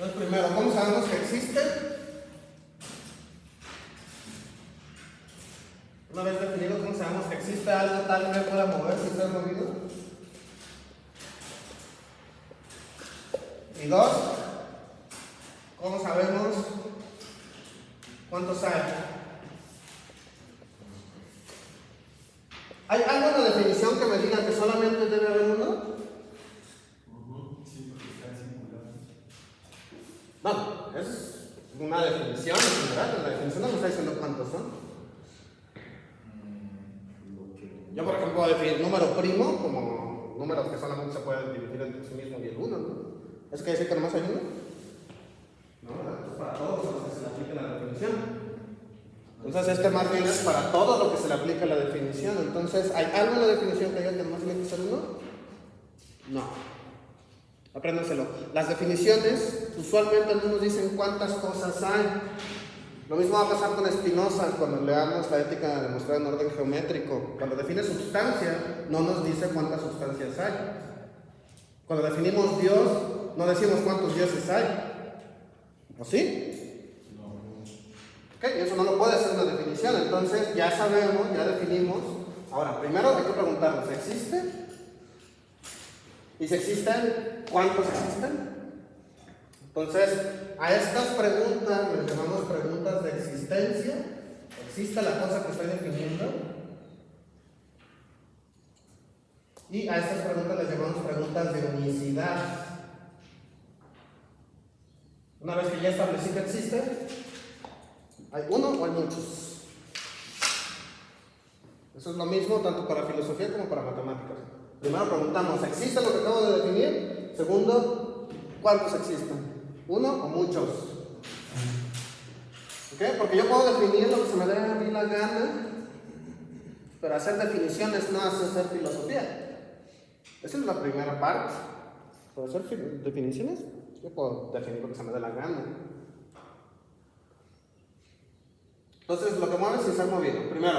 Entonces, primero, ¿cómo sabemos que existe? Una vez definido cómo sabemos que existe algo tal que pueda moverse y ser movido. Y dos, ¿cómo sabemos cuántos hay? ¿Hay algo en la definición que me diga que solamente debe haber uno? Sí, porque están simulados. No, es una definición en general. La definición no me está diciendo cuántos son. Yo, por ejemplo, puedo definir número primo como números que solamente se pueden dividir entre sí mismo y el 1, ¿no? ¿Es que decir que nomás hay uno? No, es para todos los que se le aplique la definición. Entonces, este más bien es para todo lo que se le aplica la definición. Entonces, ¿hay algo en la definición que diga que nomás tiene que ser uno? No. Apréndaselo. Las definiciones usualmente no nos dicen cuántas cosas hay. Lo mismo va a pasar con Spinoza cuando leamos la ética demostrada en orden geométrico. Cuando define sustancia, no nos dice cuántas sustancias hay. Cuando definimos Dios, no decimos cuántos dioses hay. ¿O sí? No. Ok, eso no lo puede ser una definición. Entonces, ya sabemos, ya definimos. Ahora, primero hay que preguntarnos, ¿existe? Y si existen, ¿cuántos existen? Entonces, a estas preguntas les llamamos preguntas de existencia. ¿Existe la cosa que estoy definiendo? Y a estas preguntas les llamamos preguntas de unicidad. Una vez que ya establecí que existe, ¿hay uno o hay muchos? Eso es lo mismo tanto para filosofía como para matemáticas. Primero preguntamos, ¿existe lo que acabo de definir? Segundo, ¿cuántos existen? ¿Uno o muchos? ¿Ok? Porque yo puedo definir lo que se me dé a mí la gana, pero hacer definiciones no es hacer filosofía. Esa es la primera parte. Para hacer definiciones, yo puedo definir lo que se me dé la gana. Entonces, lo que mueve es sin ser movido. Primero,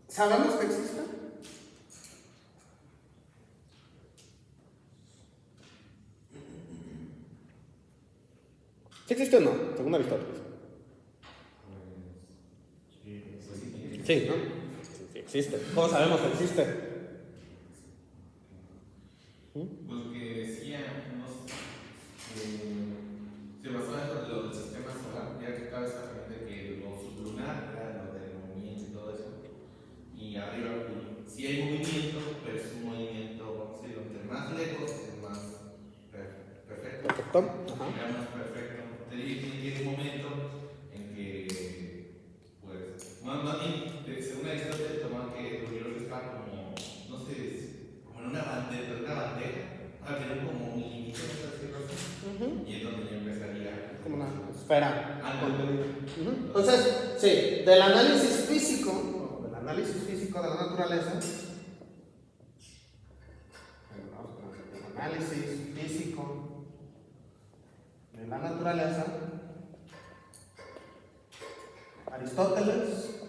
¿sabemos que existe? ¿Sí existe o no? Según Aristóteles. Sí, ¿no? Sí, existe. ¿Cómo sabemos que existe? Porque decía, se basaba en lo del sistema solar, ya que estaba exactamente que lo sublunar era lo del movimiento y todo eso. Y arriba, sí hay movimiento, pero es un movimiento, vamos a decirlo, entre más lejos es más perfecto. Perfecto. Ajá. Era más perfecto. Te dije que tiene un momento en que, pues, más bien, según Aristóteles, tomaba que el universo estaba como, no sé, como en una bandeja, tener como un límite, y es donde yo empezaría. Como una esfera. Algo. Entonces, sí, del análisis físico de la naturaleza, análisis físico de la naturaleza, Aristóteles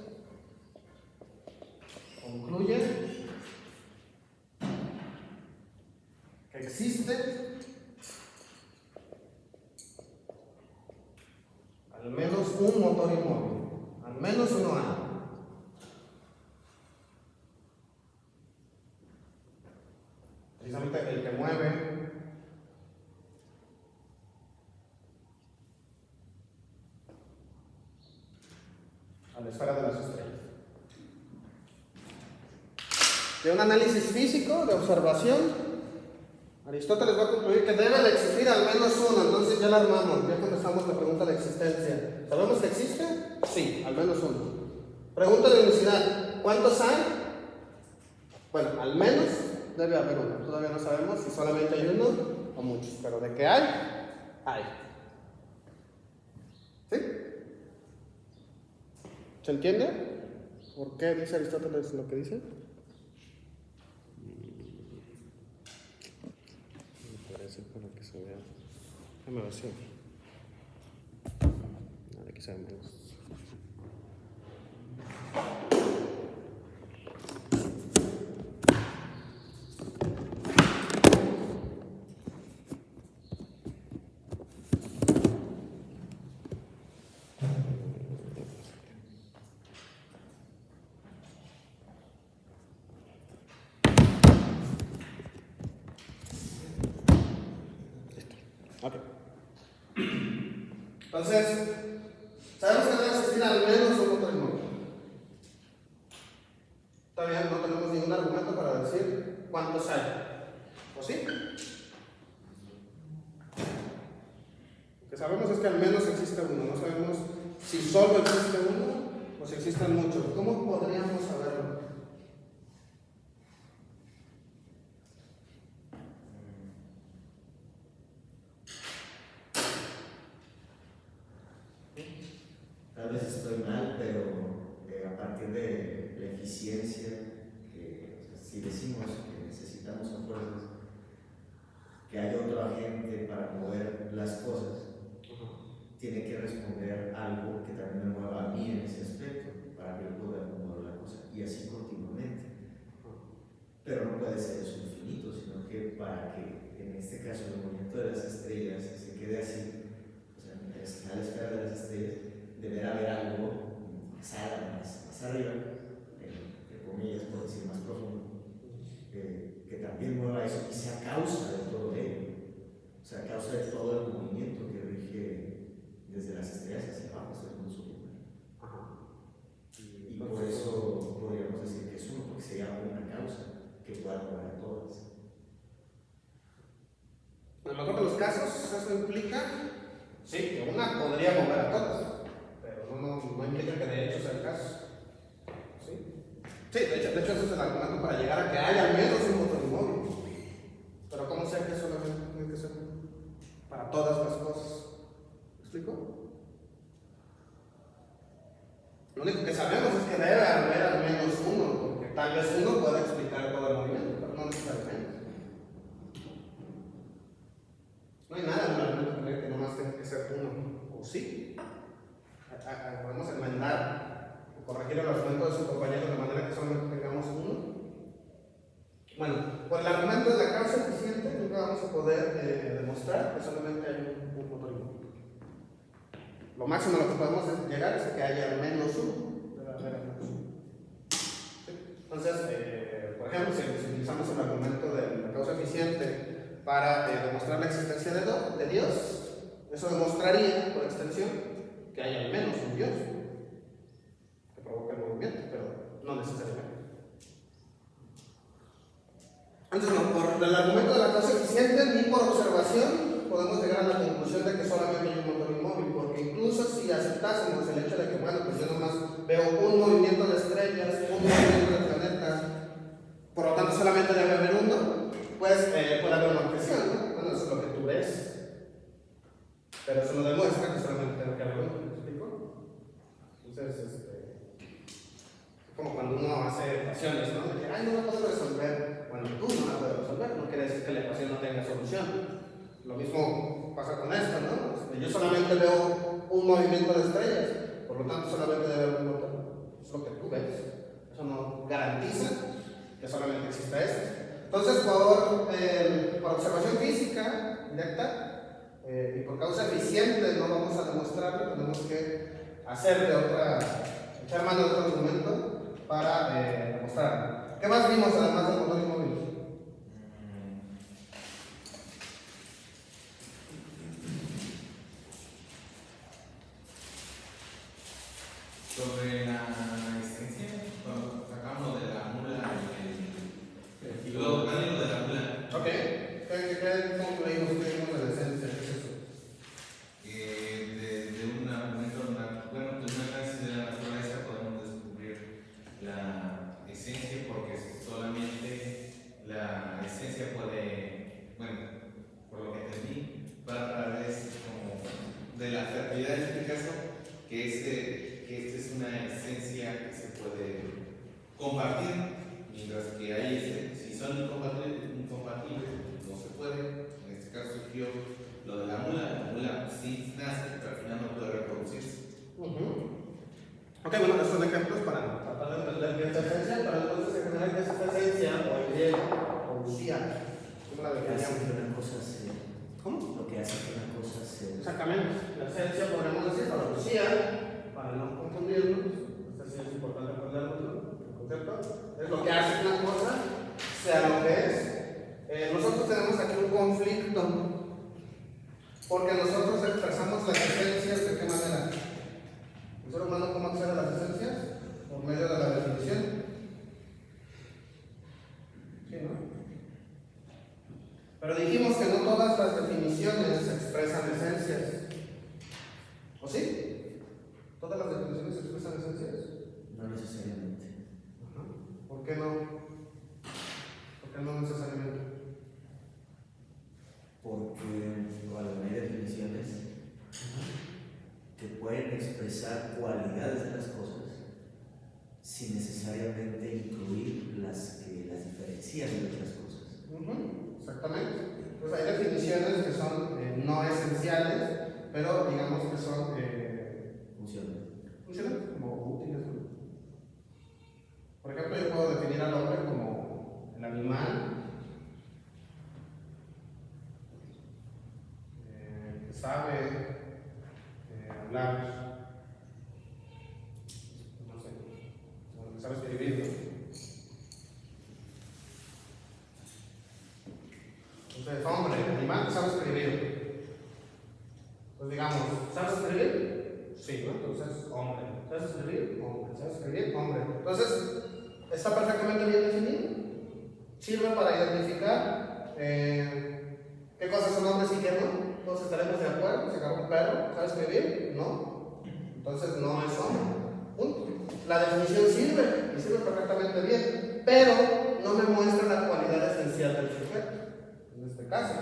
concluye que existe al menos un motor inmóvil, al menos uno hay. Precisamente el que mueve a la esfera de las estrellas. De un análisis físico, de observación, Aristóteles va a concluir que debe de existir al menos uno. Entonces ya la armamos, ya contestamos la pregunta de existencia. ¿Sabemos que existe? Sí, al menos uno. Pregunta de unicidad, ¿cuántos hay? Bueno, al menos debe haber uno. Todavía no sabemos si solamente hay uno o muchos, pero de que hay, hay. ¿Sí? ¿Se entiende? ¿Por qué dice Aristóteles lo que dice? Para que se vea. Déjame ver si. Aquí se ve menos. Ok. Entonces, sabemos que debe existir al menos un motor inmóvil. Todavía no tenemos ningún argumento para decir cuántos hay. ¿O sí? Lo que sabemos es que al menos existe uno. No sabemos si solo existe uno o si existen muchos. ¿Cómo podríamos saberlo? Tal vez estoy mal, pero a partir de la eficiencia, que o sea, si decimos que necesitamos a fuerzas que haya otro agente para mover las cosas, tiene que responder algo que también me mueva a mí en ese aspecto para que yo pueda mover la cosa, y así continuamente. Pero no puede ser eso infinito, sino que para que en este caso el movimiento de las estrellas se quede así, o sea, en la esfera de las estrellas, deberá haber algo más arriba, entre comillas, por decir más profundo, que también mueva eso y sea causa de todo ello, o sea, causa de todo el movimiento que rige desde las estrellas hacia abajo hasta el mundo superior. Y por eso podríamos decir que es uno, porque sería una causa que pueda mover a todas. En el mejor de los casos, eso implica, sí, que una podría mover a todas, pero no implica que de hecho sea el caso. Sí, de hecho ese es el argumento para llegar a que haya al menos un motor inmóvil. Pero ¿cómo sé que solamente tiene que ser para todas las cosas? ¿Me explico? Lo único que sabemos es que debe haber al menos uno, porque tal vez uno pueda explicar todo el movimiento, pero no necesariamente. No hay nada en el argumento que nomás tiene que ser uno, o sí. Podemos enmendar o corregir el argumento de su compañero de manera que solamente tengamos uno. Bueno, por el argumento de la causa eficiente nunca vamos a poder demostrar que solamente hay un motor inmóvil. Lo máximo a lo que podemos llegar es que haya al menos uno. Debe haber al menos uno. ¿Sí? Entonces, por ejemplo, si utilizamos el argumento de la causa eficiente para demostrar la existencia de Dios, eso demostraría, por extensión, que hay al menos un Dios que provoca el movimiento, pero no necesariamente. Entonces, no, por el argumento de la causa eficiente ni por observación podemos llegar a la conclusión de que solamente hay un motor inmóvil, porque incluso si aceptásemos el hecho de que, bueno, pues yo nomás veo un movimiento de estrellas, un movimiento de planetas, por lo tanto solamente debe haber uno, pues puede haber una objeción, ¿no? Bueno, eso es lo que tú ves. Pero eso no demuestra que solamente tengo que haber uno, ¿me explico? Entonces, como cuando uno hace ecuaciones, ¿no? De que, ay, no la puedo resolver. Bueno, tú no la puedes resolver, no quiere decir que la ecuación no tenga solución. Lo mismo pasa con esto, ¿no? Yo solamente veo un movimiento de estrellas, por lo tanto solamente debe haber un motor. Es lo que tú ves. Eso no garantiza que solamente exista esto. Entonces, por observación física directa, y por causa eficiente no vamos a demostrarlo, tenemos que echar mano de otro argumento para demostrarlo. ¿Qué más vimos además del motor inmóvil? Sobre la existencia, cuando sacamos de la mula y luego también lo de la mula. Ok, ¿cómo leímos? ¿Qué vimos de la esencia? ¿Qué es eso? De un argumento, de una análisis de la naturaleza podemos descubrir la esencia, porque solamente la esencia puede, bueno, por lo que entendí, va a través como de la fertilidad en este caso, que esta es una esencia que se puede compartir, mientras que hay si son incompatibles, no se puede. En este caso surgió lo de la mula sí nace, pero al final no puede reproducirse. Ok, bueno, estos son ejemplos para tratar de entender bien esta esencia, pero entonces en general que es esta esencia, o el griego, o usía, ¿cómo la definiríamos? Una cosa sea. ¿Cómo? Lo que hace que una cosa sea. Exactamente, la esencia podríamos decir, para usía, para no confundirnos, esto sí es importante aprenderlo, ¿no? El concepto, es lo que hace que una cosa sea lo que es. Nosotros tenemos aquí un conflicto Porque nosotros expresamos las esencias de qué manera. ¿El ser humano cómo accede a las esencias? Por medio de la definición. ¿Sí, no? Pero dijimos que no todas las definiciones expresan esencias. ¿O sí? ¿Todas las definiciones expresan esencias? No necesariamente. Ajá. ¿Por qué no? ¿Por qué no necesariamente? Porque bueno, hay definiciones que pueden expresar cualidades de las cosas sin necesariamente incluir las que las diferencian de otras cosas. Exactamente. Pues hay definiciones que son no esenciales, pero digamos que son funcionales, como útiles, ¿no? Por ejemplo, yo puedo definir al hombre como el animal que sabe hablar, no sé, o que sabe escribir, ¿no? Entonces, hombre, animal que sabe escribir. Pues digamos, ¿sabes escribir? Sí, ¿no? Entonces, hombre. ¿Sabes escribir? Hombre. ¿Sabes escribir? Hombre. Entonces, está perfectamente bien definido. Sirve para identificar qué cosas son hombres y qué no. Todos estaremos de acuerdo. Si agarra un perro, ¿sabe escribir? No. Entonces, no es hombre. Punto. La definición sirve, y sirve perfectamente bien, pero no me muestra la cualidad esencial del sujeto. En este caso,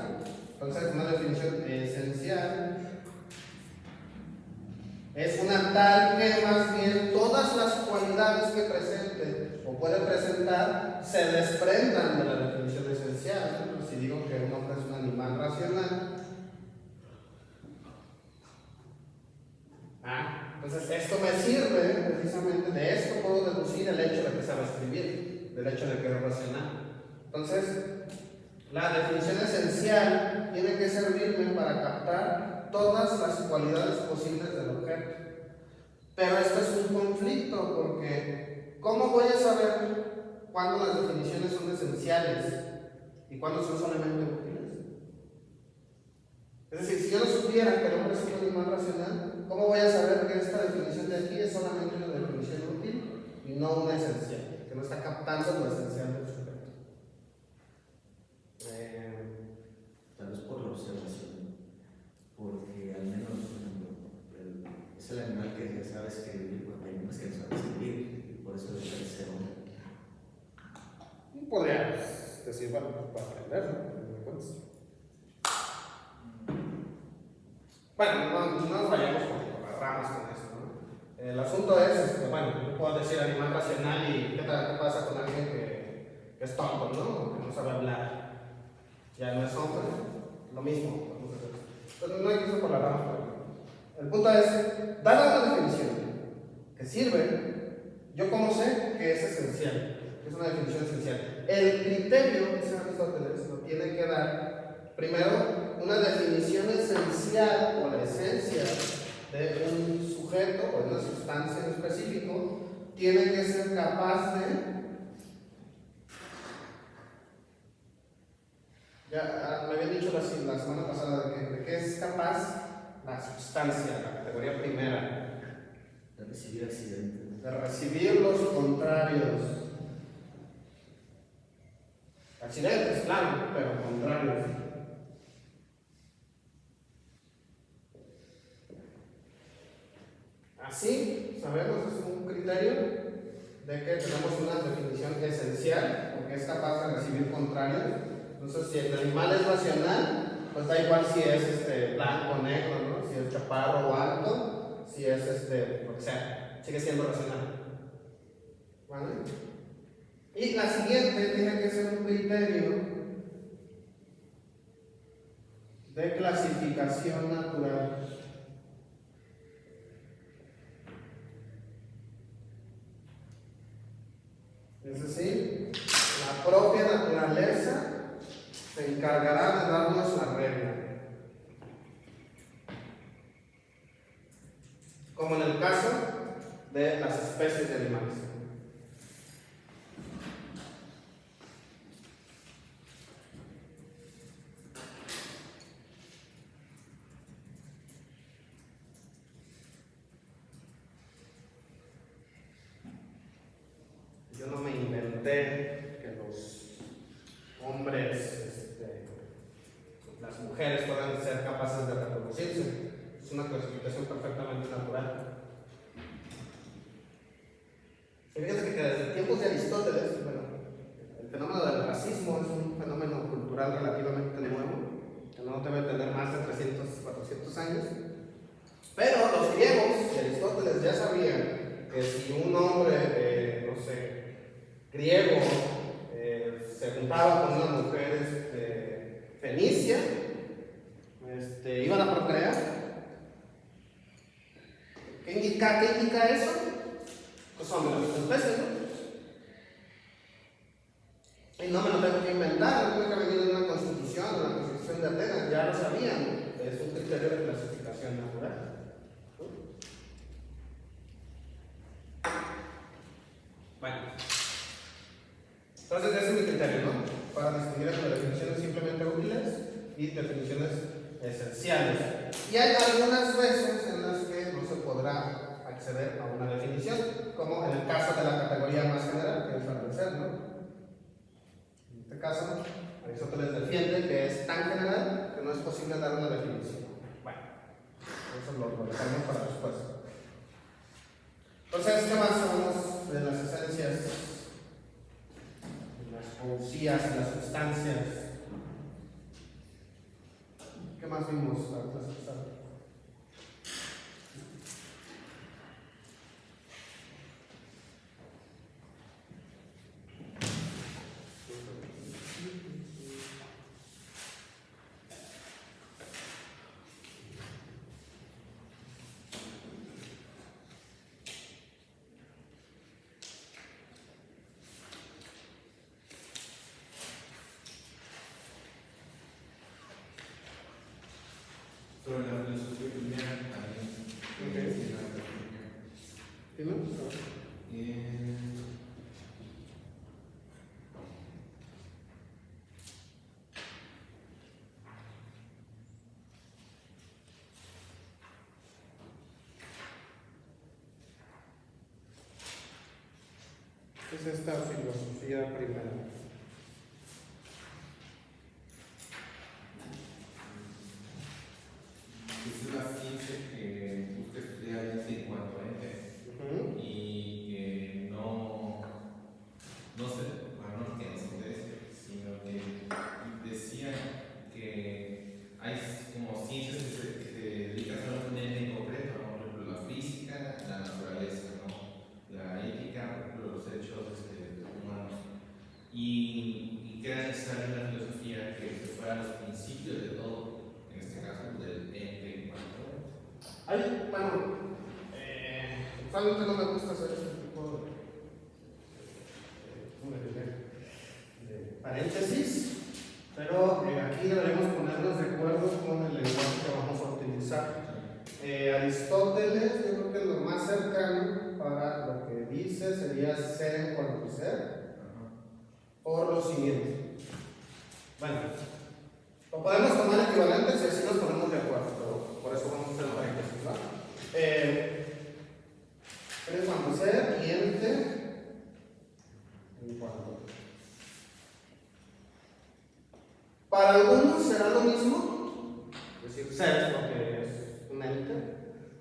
entonces una definición esencial es una tal que más bien todas las cualidades que presente o puede presentar se desprendan de la definición esencial. Entonces, si digo que un hombre es un animal racional, entonces esto me sirve precisamente, de esto puedo deducir el hecho de que sabe escribir, del hecho de que es racional. Entonces, la definición esencial tiene que servirme para captar todas las cualidades posibles del objeto. Pero esto es un conflicto, porque ¿cómo voy a saber cuándo las definiciones son esenciales y cuándo son solamente útiles? Es decir, si yo no supiera que el hombre es un animal racional, ¿cómo voy a saber que esta definición de aquí es solamente una definición útil y no una esencial? Que no está captando lo esencial del sujeto. Tal vez por la observación, porque al menos es el animal que sabe escribir, porque hay animales que no saben escribir, y por eso debe ser hombre. Podría decir, bueno, para aprender, ¿no? Bueno, no nos vayamos por las ramas con eso, ¿no? El asunto es, bueno, yo puedo decir animal racional y ¿qué pasa con alguien que es tonto, ¿no? Que no sabe hablar. Ya no es hombre, lo mismo. Entonces, no hay que irse por las ramas. El punto es, dada una definición que sirve, yo como sé que es esencial, que es una definición esencial. El criterio, dice Aristóteles, lo tiene que dar primero una definición esencial o la esencia de un sujeto o de una sustancia en específico, tiene que ser capaz de. Ya me habían dicho la semana pasada de que es capaz la sustancia, la categoría primera. De recibir accidentes. De recibir los contrarios. Accidentes, claro, pero contrarios. Así, sabemos, es un criterio de que tenemos una definición esencial, porque es capaz de recibir contrarios. Entonces, si el animal es racional, pues da igual si es blanco o negro, ¿no? Si es chaparro o alto, si es lo que sea, sigue siendo racional. ¿Vale? Y la siguiente tiene que ser un criterio de clasificación natural. Es decir, la propia naturaleza se encargará de darnos la regla. Como en el caso de las especies de animales. comenté que los hombres, las mujeres puedan ser capaces de reproducirse. Es una clasificación perfectamente natural. Fíjense que desde tiempos de Aristóteles, bueno, el fenómeno del racismo es un fenómeno cultural relativamente nuevo, que no debe tener más de 300, 400 años. Pero los griegos y Aristóteles ya sabían que si un hombre, no sé, griego, se juntaba con una mujer fenicia, iban a procrear. ¿Qué indica eso? Pues son de las mismas especies, ¿no? Y no me lo tengo que inventar, no tengo que venir de una constitución de Atenas, ya lo sabían, es un criterio de clasificación natural. Bueno, entonces ese es mi criterio, ¿no? Para distinguir entre definiciones simplemente útiles y definiciones esenciales. Y hay algunas veces en las que no se podrá acceder a una definición, como en el caso de la categoría más general, que es la del ser, ¿no? En este caso, Aristóteles defiende que es tan general que no es posible dar una definición. Bueno, eso lo dejamos para después. Entonces, ¿qué más sabemos de las esencias, de las poesías, de las sustancias? ¿Qué más vimos antes de empezar? Sobre la filosofía primera también. Okay. ¿Tienes? ¿Qué es esta filosofía primera? Es la ciencia que busca estudiar en cuanto a ente y que no sé, bueno, no que no se sino que decían que hay como ciencias que se dedican a un ente en concreto, ¿no? Por ejemplo, la física, la naturaleza, ¿no? La ética, por ejemplo, los hechos humanos. Y que era necesaria una filosofía que se fuera a los principios de todo, en este caso del ente en cuanto a Usualmente no me gusta hacer este tipo de paréntesis, pero aquí deberíamos ponernos de acuerdo con el lenguaje que vamos a utilizar. Aristóteles, yo creo que lo más cercano para lo que dice sería ser en cuanto ser, por lo siguiente. Bueno, lo podemos tomar equivalente si así nos ponemos de acuerdo, pero por eso vamos a hacer el paréntesis, ¿va? En cuanto ser y ente en cuanto. Para algunos será lo mismo, es decir, ser es lo que es un ente,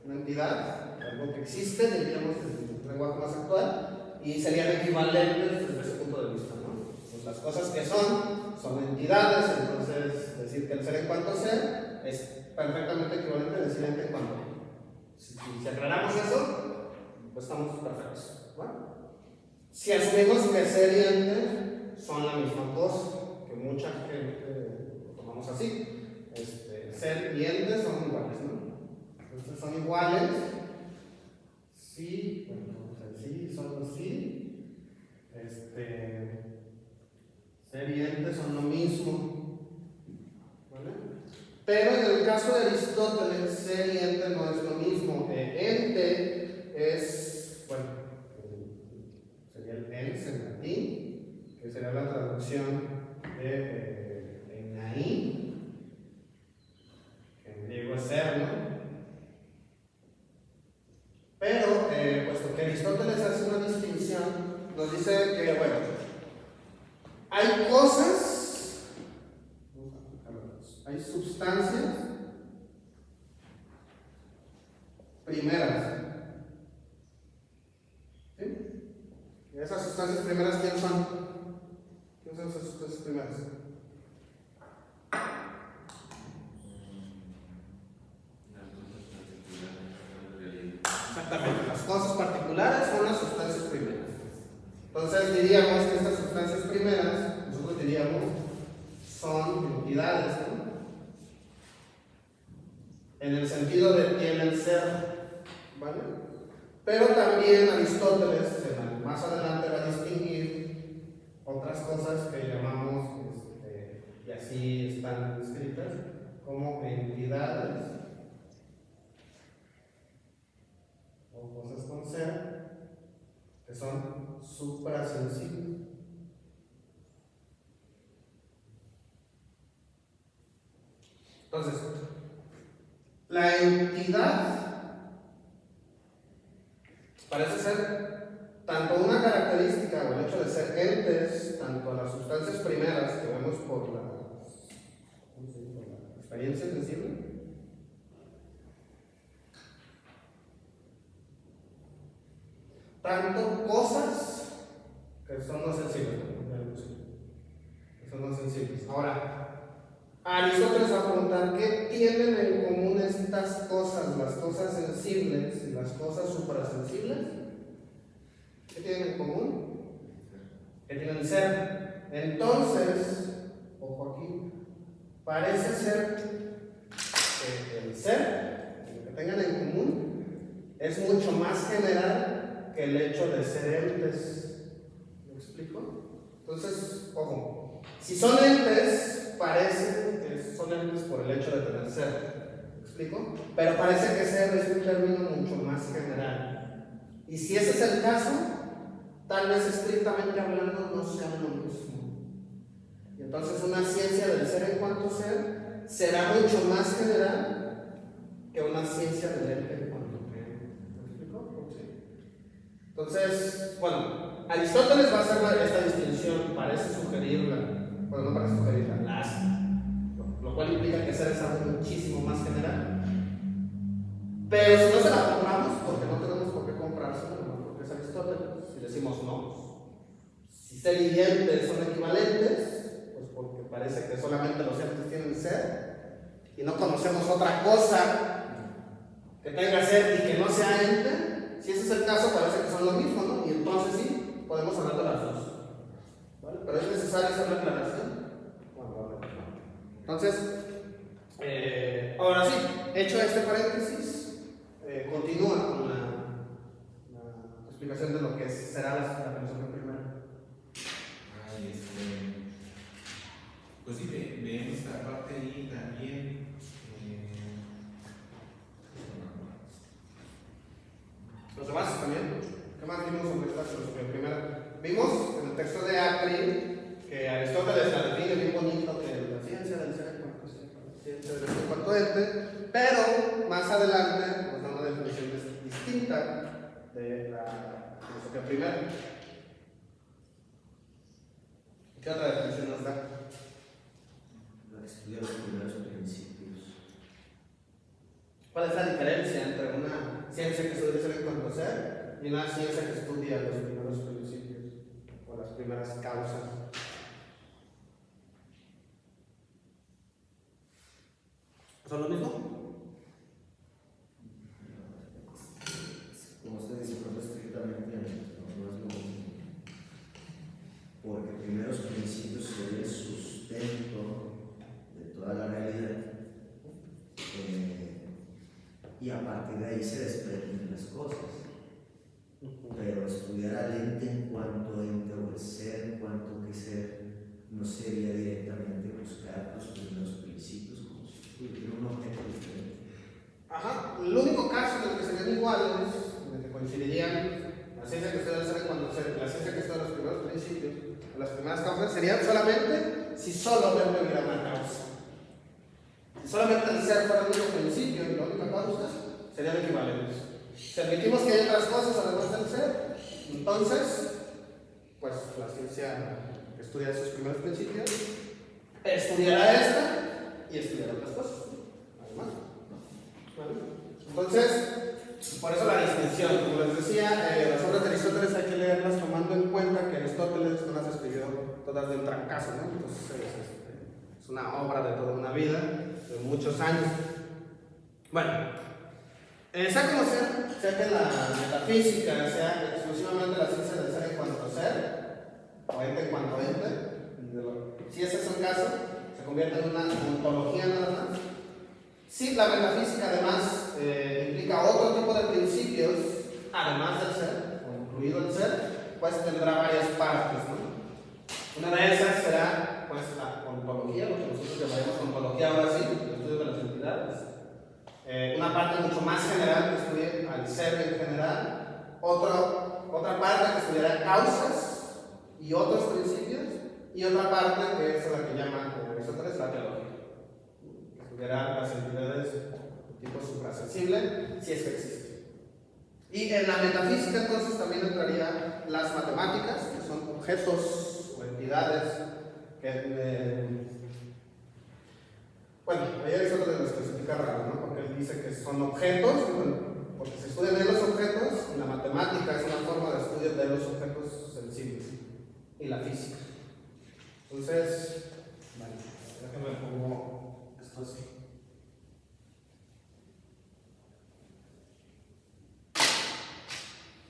una entidad, algo que existe, diríamos en el lenguaje más actual, y serían equivalentes desde ese punto de vista, ¿no? Pues las cosas que son entidades, entonces decir que el ser en cuanto ser es perfectamente equivalente a decir ente en cuanto. Si aclaramos eso, pues estamos perfectos, ¿no? Si asumimos que ser y ente son la misma cosa, que mucha gente lo tomamos así, ser y ente son iguales, ¿no? Entonces son iguales, sí, bueno, sí, solo sí, ser y ente son lo mismo, ¿vale? Pero en el caso de Aristóteles, ser y ente no es lo mismo. Ente es, bueno, sería el ens en latín, que sería la traducción de enai, que en griego es ser, ¿no? Pero, puesto que Aristóteles hace una distinción, nos dice que, bueno, hay sustancias primeras. ¿Sí? ¿Y esas sustancias primeras quiénes son? ¿Quiénes son esas sustancias primeras? Exactamente, las cosas particulares son las sustancias primeras. Entonces diríamos que estas sustancias primeras, nosotros diríamos, son entidades, ¿no? En el sentido de tienen ser, ¿vale? Pero también Aristóteles, más adelante va a distinguir otras cosas que llamamos, y así están escritas, como entidades o cosas con ser, que son suprasensibles. Entonces, la entidad parece ser tanto una característica o el hecho de ser entes, tanto las sustancias primeras que vemos por la experiencia sensible, tanto cosas que son no sensibles, que son no sensibles. Ahora, Aristóteles va a preguntar qué tienen en común estas cosas, las cosas sensibles y las cosas suprasensibles. ¿Qué tienen en común? Que tienen ser. Entonces, ojo aquí, parece ser que el ser, lo que tengan en común, es mucho más general que el hecho de ser entes. ¿Me explico? Entonces, ojo, si son entes, parece que son entes por el hecho de tener ser. ¿Me explico? Pero parece que ser es un término mucho más general. Y si ese es el caso, tal vez estrictamente hablando no sea lo mismo. Y entonces una ciencia del ser en cuanto ser será mucho más general que una ciencia del ente en cuanto que. ¿Me explico? Sí. Entonces, bueno, Aristóteles va a hacer esta distinción, parece sugerirla, bueno, no parece sugerirla, la hace, lo cual implica que ser es algo muchísimo más general. Pero si no se la compramos, porque no tenemos por qué comprársela, no porque es Aristóteles, si decimos no, si ser y ente son equivalentes, pues porque parece que solamente los entes tienen ser y no conocemos otra cosa que tenga ser y que no sea ente. Si ese es el caso, parece que son lo mismo, ¿no? Y entonces sí, podemos hablar de las dos. ¿Vale? Pero es necesaria esa aclaración. Bueno, entonces, ahora sí, hecho este paréntesis, continúa con la explicación de lo que será la filosofía primera. Pues sí, vemos esta parte ahí también. Los demás también. ¿Qué más vimos sobre esta filosofía primera? Vimos en el texto de Acri que Aristóteles la define bien bonito, que la ciencia del ser en cuanto ente, pero más adelante nos da una definición distinta de la filosofía primera. ¿Qué otra definición nos da? La que estudia los primeros principios. ¿Cuál es la diferencia entre una ciencia que estudia el ser en cuanto a ser y una ciencia que estudia los primeros principios o las primeras causas? ¿Son lo mismo? Como usted dice, no estrictamente no es lo mismo. Porque primeros principios sería el sustento de toda la realidad. Y a partir de ahí se desprenden las cosas. Pero estudiar al ente en cuanto ente o el ser en cuanto que ser no sería directamente buscar los primeros principios como si tuviera un objeto diferente. Ajá, el único caso en el que serían iguales, en el que coincidirían la ciencia que estudia el ser en cuanto a ser, la ciencia que estudia los primeros principios, las primeras causas, serían solamente si solo Verbo hubiera una causa. Si solamente el ser fuera el único principio y la única causa, serían equivalentes. Si admitimos que hay otras cosas además del ser, entonces, pues la ciencia que estudia esos primeros principios estudiará esta y estudiar otras cosas, ¿no? Además, ¿vale? Entonces, por eso la distinción, como les decía, las obras de Aristóteles hay que leerlas tomando en cuenta que Aristóteles no las escribió todas de un trancazo, ¿no? Entonces es una obra de toda una vida, de muchos años. Bueno, sea como sea que la metafísica sea exclusivamente la ciencia del ser en cuanto ser, o ente en cuanto ente, si ese es el caso, se convierte en una ontología nada más. Si la metafísica además implica otro tipo de principios, además del ser, o incluido el ser, pues tendrá varias partes, ¿no? Una de esas será pues la ontología, lo que nosotros llamaremos ontología ahora sí, el estudio de las entidades. Una parte mucho más general que estudie al ser en general, otra parte que estudiará causas y otros principios, y otra parte que es la que llama Aristóteles la teología, que estudiará las entidades de tipo suprasensible, si es que existe. Y en la metafísica entonces también entraría las matemáticas, que son objetos o entidades que bueno, ahí Aristóteles los clasifica raro, ¿no? Porque él dice que son objetos, bueno, porque se estudian de los objetos, y la matemática es una forma de estudio de los objetos sensibles, y la física. Entonces, vale, déjame pongo esto así.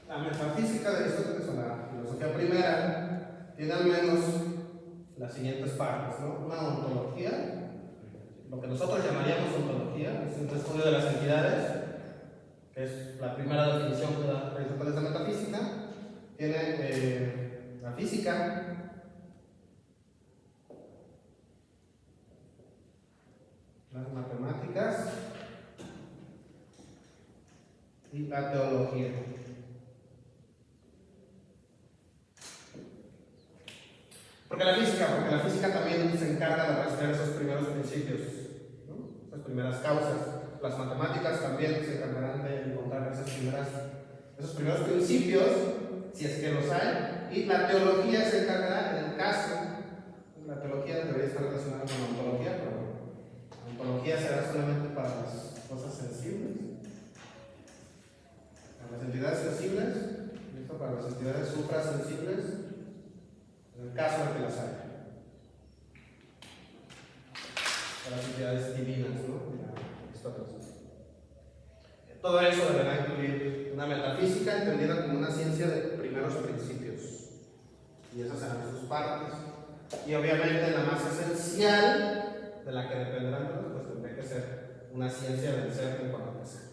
La metafísica de Aristóteles, o la filosofía primera, tiene al menos las siguientes partes, ¿no? Una ontología, lo que nosotros llamaríamos ontología, es un estudio de las entidades, que es la primera definición que da Aristóteles de metafísica. Tiene la física, las matemáticas y la teología. Porque la física también se encarga de rastrear esos primeros principios, ¿no? Esas primeras causas. Las matemáticas también se encargarán de encontrar esos primeros principios, si es que los hay, y la teología se encargará, en el caso, la teología debería estar relacionada con la ontología, pero la ontología será solamente para las cosas sensibles, para las entidades sensibles, ¿listo? Para las entidades suprasensibles, en el caso de que las haya. Para las entidades divinas, ¿no? Todo eso deberá incluir una metafísica entendida como una ciencia de primeros principios. Y esas serán sus partes. Y obviamente la más esencial, de la que dependerán todos, pues tendrá que ser una ciencia del ser en cuanto a ser.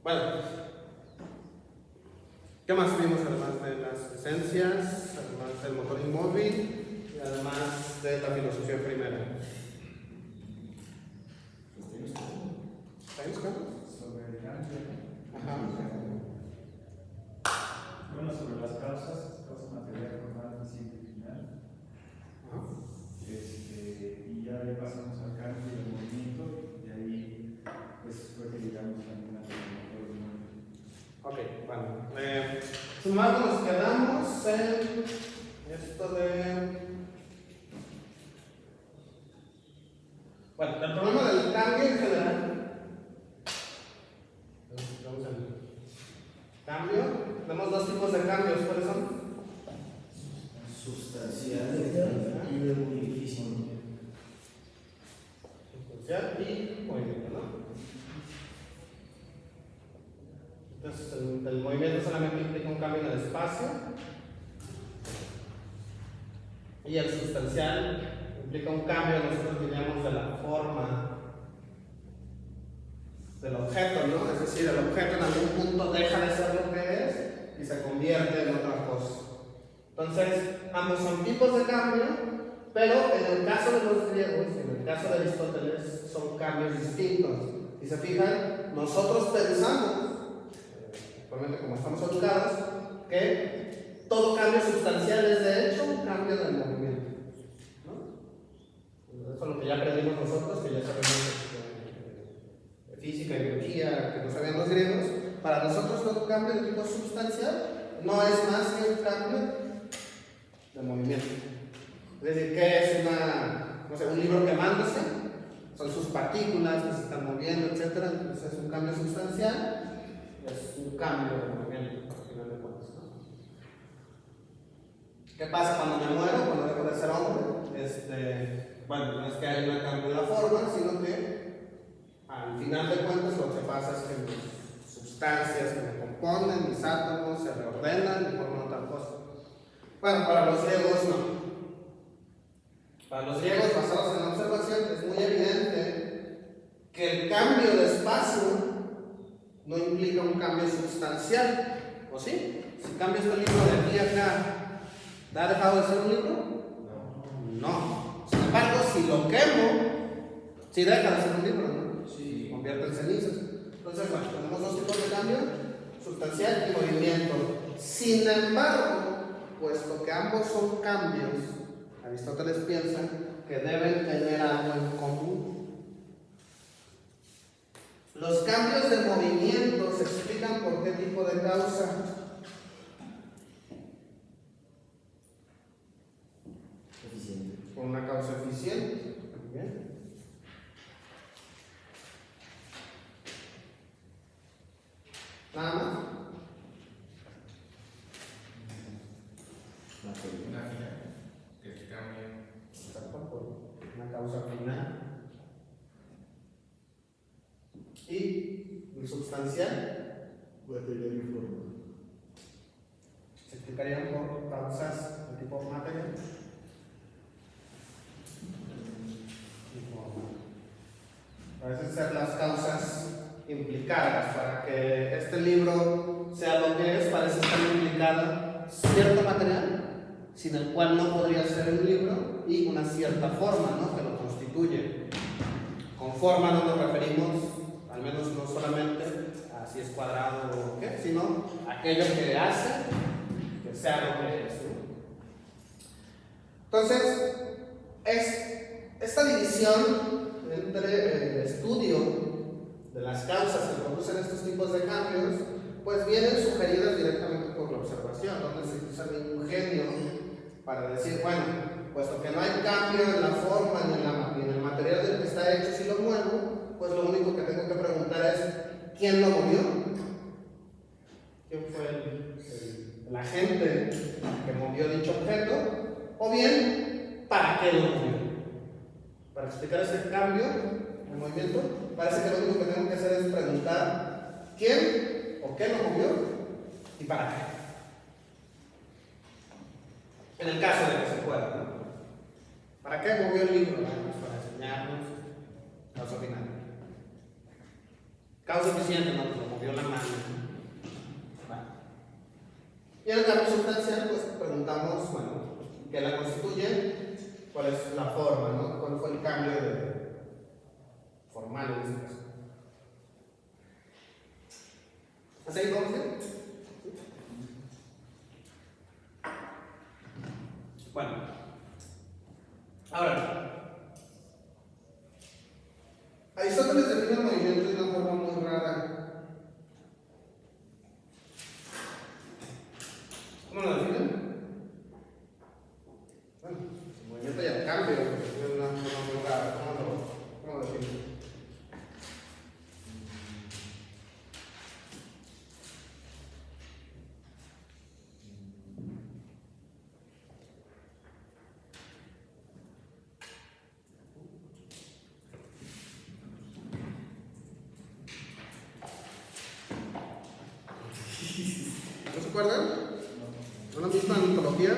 Bueno, ¿qué más vimos además de las esencias, además del motor inmóvil y además de la filosofía primera? ¿Está buscando? Sobre el cambio. Ajá. Bueno, sobre las causas material, formal, visible y final. Ajá. Y ya pasamos al cambio y al movimiento, y ahí pues fue que llegamos también a motor inmóvil. Ok, bueno. Sin embargo, nos quedamos en esto de. Bueno, el problema del cambio en general. Vamos al cambio. Tenemos dos tipos de cambios. ¿Cuáles son? Sustancial y muy difícil. Sustancial y movimiento, ¿no? Entonces, el movimiento solamente implica un cambio en el espacio. Y el sustancial implica un cambio, nosotros diríamos, de la forma del objeto, ¿no? Es decir, el objeto en algún punto deja de ser lo que es y se convierte en otra cosa. Entonces, ambos son tipos de cambio, pero en el caso de los griegos y en el caso de Aristóteles son cambios distintos. Si se fijan, nosotros pensamos, actualmente como estamos educados, que todo cambio sustancial es de hecho un cambio del movimiento, ¿no? Eso es lo que ya aprendimos nosotros, que ya sabemos de física y biología, que no sabían los griegos. Para nosotros todo cambio de tipo sustancial no es más que un cambio de movimiento. Es decir, ¿qué es no sé, un libro quemándose? Son sus partículas que se están moviendo, etc. Entonces es un cambio sustancial, es un cambio de movimiento, al final de cuentas, ¿no? ¿Qué pasa cuando me muero, cuando dejo de ser hombre? Bueno, no es que haya un cambio de la forma, sino que al final de cuentas lo que pasa es que mis sustancias que me componen, mis átomos se reordenan y forman otra cosa. Bueno, para los griegos no. Para los griegos, basados en la observación, es muy evidente que el cambio de espacio no implica un cambio sustancial, ¿o sí? Si cambio este libro de aquí a acá, ¿ha dejado de ser un libro? No. Sin embargo, si lo quemo, sí deja de ser un libro, ¿no? Sí. Convierte en cenizas. Entonces, bueno, tenemos dos tipos de cambio, sustancial y movimiento. Sin embargo, puesto que ambos son cambios, Aristóteles piensa que deben tener algo en común. Los cambios de movimiento se explican por qué tipo de causa. Eficiente. Por una causa eficiente. Muy bien. Nada más. Una final que cambia. Exacto, por una causa final. Y el sustancial Material y forma. se explicarían por causas de tipo material y forma. Parecen ser las causas implicadas. Para que este libro sea lo que es, parece estar implicado cierto material sin el cual no podría ser un libro y una cierta forma, ¿no?, que lo constituye. Con forma no nos referimos, al menos no solamente a si es cuadrado o qué, sino a aquello que hace que sea lo que es, ¿no? Entonces, esta división entre el estudio de las causas que producen estos tipos de cambios, pues vienen sugeridas directamente por la observación, donde se usa el ingenio para decir, bueno, puesto que no hay cambio en la forma ni en el material del que está hecho, si lo muevo, pues lo único que tengo que preguntar es, ¿quién lo movió? ¿Quién fue el agente que movió dicho objeto? O bien, ¿para qué lo movió? Para explicar ese cambio de movimiento, parece que lo único que tengo que hacer es preguntar quién o qué lo movió y para qué. En el caso de que se pueda, ¿no? ¿Para qué movió el libro? Bueno, pues para enseñarnos causa final. Causa eficiente, no, pues lo movió la mano. Vale. Y en el cambio sustancial, pues preguntamos, bueno, ¿qué la constituye? ¿Cuál es la forma, no? ¿Cuál fue el cambio formal en este caso? ¿Hasta ahí vamos bien? Bueno, ahora, Aristóteles define el movimiento de una forma muy rara. ¿Cómo lo definen? Bueno, el movimiento y el cambio de una forma muy rara. ¿Cómo lo definen? ¿No se acuerdan? ¿Una misma antología?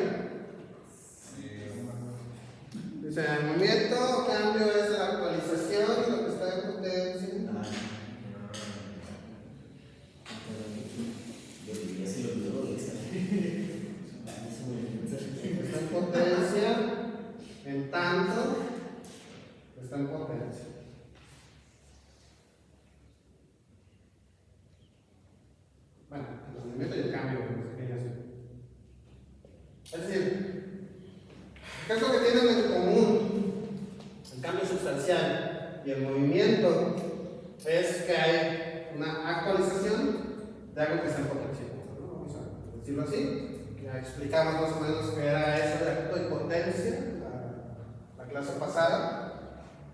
Dice, el movimiento, cambio es la actualización de lo que está en potencia. Está en potencia, en tanto, está en potencia. Bueno, el movimiento y el cambio, es decir, ¿qué es lo que tienen en común el cambio sustancial y el movimiento? Es que hay una actualización de algo que está en potencia, ¿no? Vamos a decirlo así, Ya explicamos más o menos qué era eso de acto y potencia la clase pasada.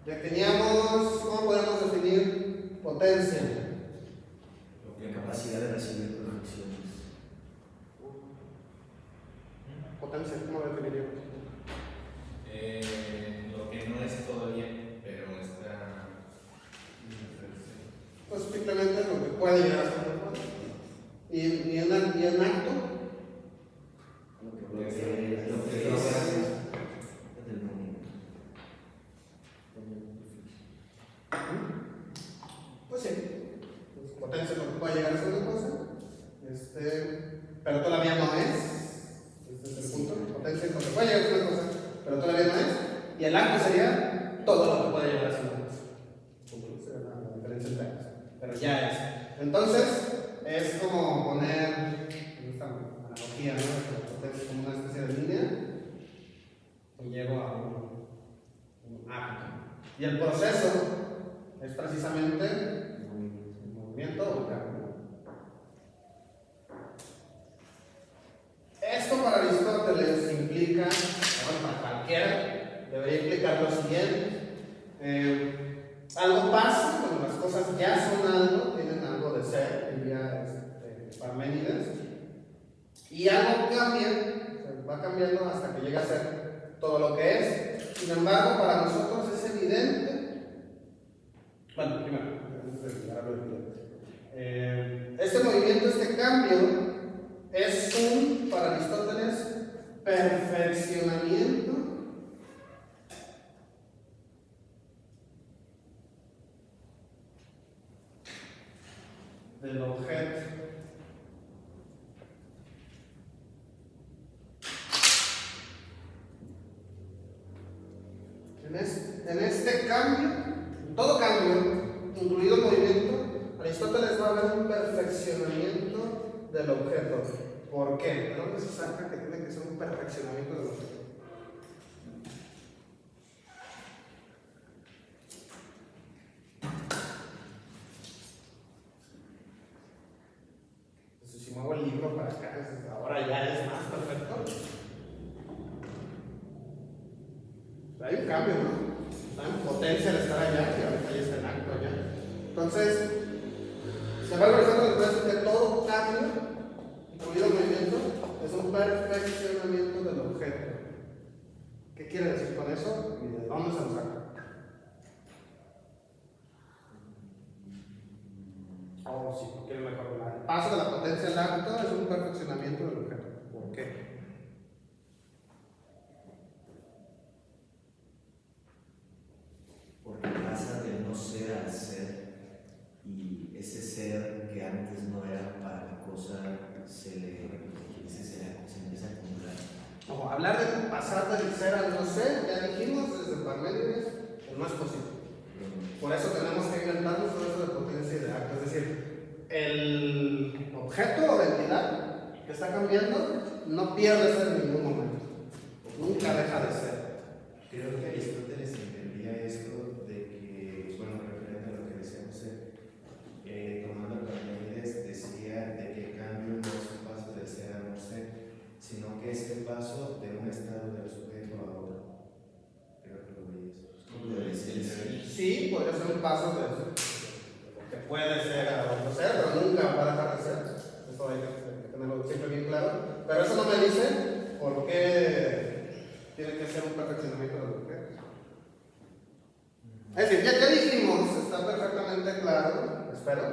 Ya teníamos, ¿cómo podemos definir potencia? La capacidad de recibir correcciones. Potencia, ¿cómo lo definiríamos? Lo que no es todavía, pero está. Pues simplemente lo que puede llegar a ser una cosa. ¿Y en acto? Lo que es del momento. Pues sí. Pues potencia es lo que puede llegar a ser una cosa. Pero todavía no es. Este es el punto. Potencia es lo que puede llegar a ser una cosa, pero todavía no es. Y el acto sería todo lo que puede llegar a ser una cosa. Punto. Esa es la diferencia entre ambos. Pero ya es. Entonces, es como poner esta analogía, ¿no? La potencia es como una especie de línea y llego a un acto. Y el proceso es precisamente el movimiento o el cambio. Esto para Aristóteles implica, bueno, para cualquiera, debería implicar lo siguiente. Algo pasa, cuando las cosas ya son algo, tienen algo de ser, diría Parménides, y algo cambia, va cambiando hasta que llega a ser todo lo que es. Sin embargo, para nosotros es evidente. Bueno, primero, este movimiento, este cambio, es para Aristóteles, perfeccionamiento del objeto. En este cambio, en todo cambio, incluido el movimiento, Aristóteles va a ver un perfeccionamiento del objeto. ¿Por qué? ¿De dónde se saca que tiene que ser un perfeccionamiento del objeto? Entonces, si muevo el libro para acá, ahora ya es más perfecto. Hay un cambio, ¿no? Está en potencia de estar allá, y ahorita ya está en acto allá. Entonces, se va a decir que todo cambio, incluido el movimiento, es un perfeccionamiento del objeto. ¿Qué quiere decir con eso? ¿Y de dónde se lo saca? Oh, sí, porque es mejor. El paso de la potencia al acto es un perfeccionamiento del objeto. ¿Por qué? Porque pasa de no ser al ser, y ese ser que antes no era para la cosa se empieza a acumular. Como hablar de pasar del ser al no ser, ya dijimos desde Parménides, que no es posible. Por eso tenemos que inventarnos todo eso de potencia y de acto. Es decir, el objeto o la entidad que está cambiando no pierde ser en ningún momento. Nunca deja de ser. Creo que Aristóteles entendía esto de que, bueno, referente a lo que decía José, tomando Parménides, decía de que el cambio no es un paso del ser a no ser, sino que es el paso de un estado del sujeto a otro. Creo que lo veías. Sí, podría ser un paso de lo que puede ser a otro ser, pero nunca va a dejar de ser. Eso hay que tenerlo siempre bien claro. Pero eso no me dice por qué tiene que ser un perfeccionamiento del objeto. Es decir, ya dijimos, está perfectamente claro, espero,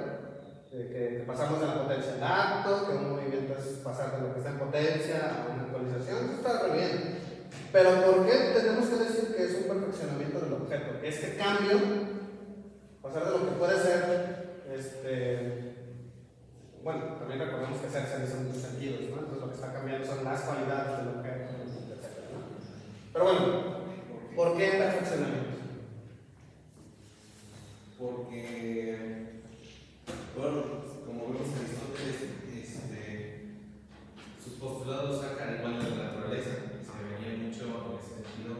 que pasamos de la potencia al acto, que un movimiento es pasar de lo que está en potencia a una actualización, eso está re bien. Pero ¿por qué tenemos que decir que es un perfeccionamiento del objeto? Que este cambio, pasar de lo que puede ser, bueno, también recordemos que ser se dice en muchos sentidos, ¿no? Entonces lo que está cambiando son las cualidades del objeto, etc., ¿no? Pero bueno, ¿por qué perfeccionamiento? Porque, bueno, como vemos Aristóteles, sus postulados sacan igual de la naturaleza, y se venía mucho en ese sentido,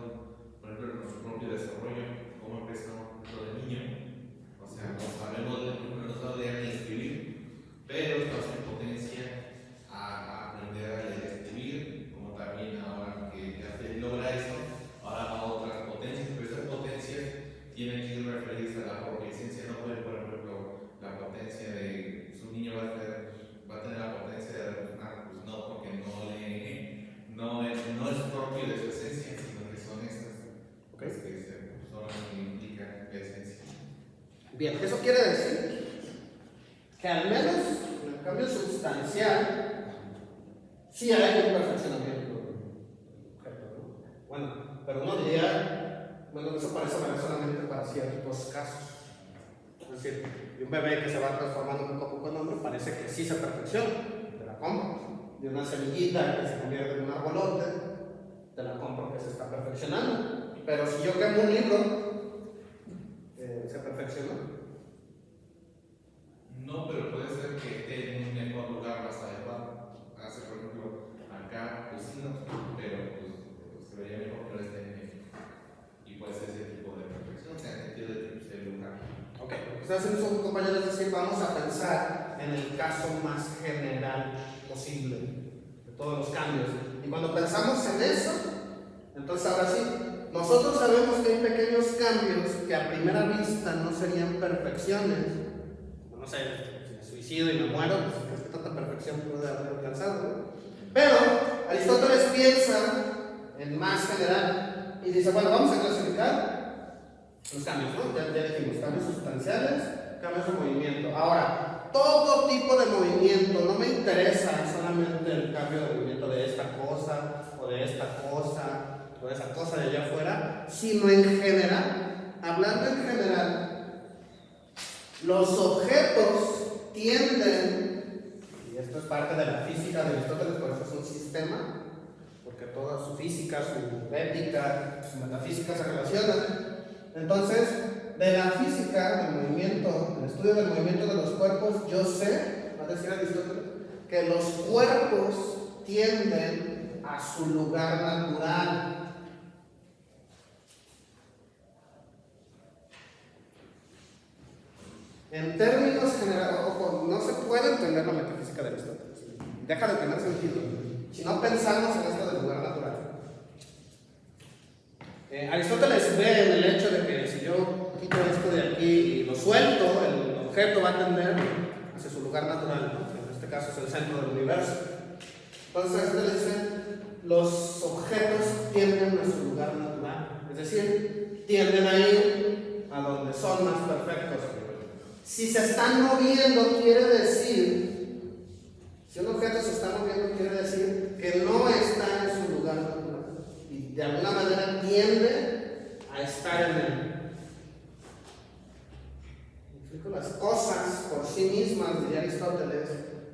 por ejemplo, en nuestro propio desarrollo, cómo empezó lo de niño. O sea, no sabemos, no sabemos leer ni escribir, pero estamos en potencia a aprender a leer y escribir, Bien, eso quiere decir que al menos en el cambio sustancial sí hay un perfeccionamiento del objeto, ¿no? Bueno, pero uno diría, bueno, eso parece valer solamente para ciertos casos. Es decir, de un bebé que se va transformando poco a poco en hombre, parece que sí se perfecciona, te la compro. De una semillita que se convierte en un arbolote, te la compro que se está perfeccionando. Pero si yo quemo un libro, ¿se perfeccionó? No, pero puede ser que esté en un mejor lugar más adecuado. Hace, por ejemplo, acá, pues sí, no, pero pues, se vería mejor que no esté en México. Y puede ser ese tipo de perfección, o sea, en el sentido de que el lugar. Ok, lo que está haciendo su compañero es decir, vamos a pensar en el caso más general posible de todos los cambios. Y cuando pensamos en eso, entonces ahora sí, nosotros sabemos que hay pequeños cambios que a primera vista no serían perfecciones. No sé, si me suicido y me muero, pues qué tanta perfección puede haber alcanzado, ¿no? Pero Aristóteles piensa en más general y dice, bueno, vamos a clasificar los cambios, ¿no? Ya dijimos, cambios sustanciales, cambios de movimiento. Ahora, todo tipo de movimiento, no me interesa solamente el cambio de movimiento de esta cosa, o de esa cosa de allá afuera, sino en general, hablando en general, los objetos tienden, y esto es parte de la física de Aristóteles, por eso es un sistema, porque toda su física, su ética, su metafísica se relacionan. Entonces, de la física del movimiento, el estudio del movimiento de los cuerpos, yo sé, va a decir Aristóteles, que los cuerpos tienden a su lugar natural. En términos generales, ojo, no se puede entender la metafísica de Aristóteles. Deja de tener sentido si no pensamos en esto del lugar natural. Aristóteles ve en el hecho de que si yo quito esto de aquí y lo suelto, el objeto va a tender hacia su lugar natural, ¿no? En este caso es el centro del universo. Entonces Aristóteles dice, los objetos tienden a su lugar natural, es decir, tienden a ir a donde son más perfectos. Si se están moviendo, quiere decir, si un objeto se está moviendo, quiere decir que no está en su lugar natural y de alguna manera tiende a estar en él. Las cosas por sí mismas, diría Aristóteles,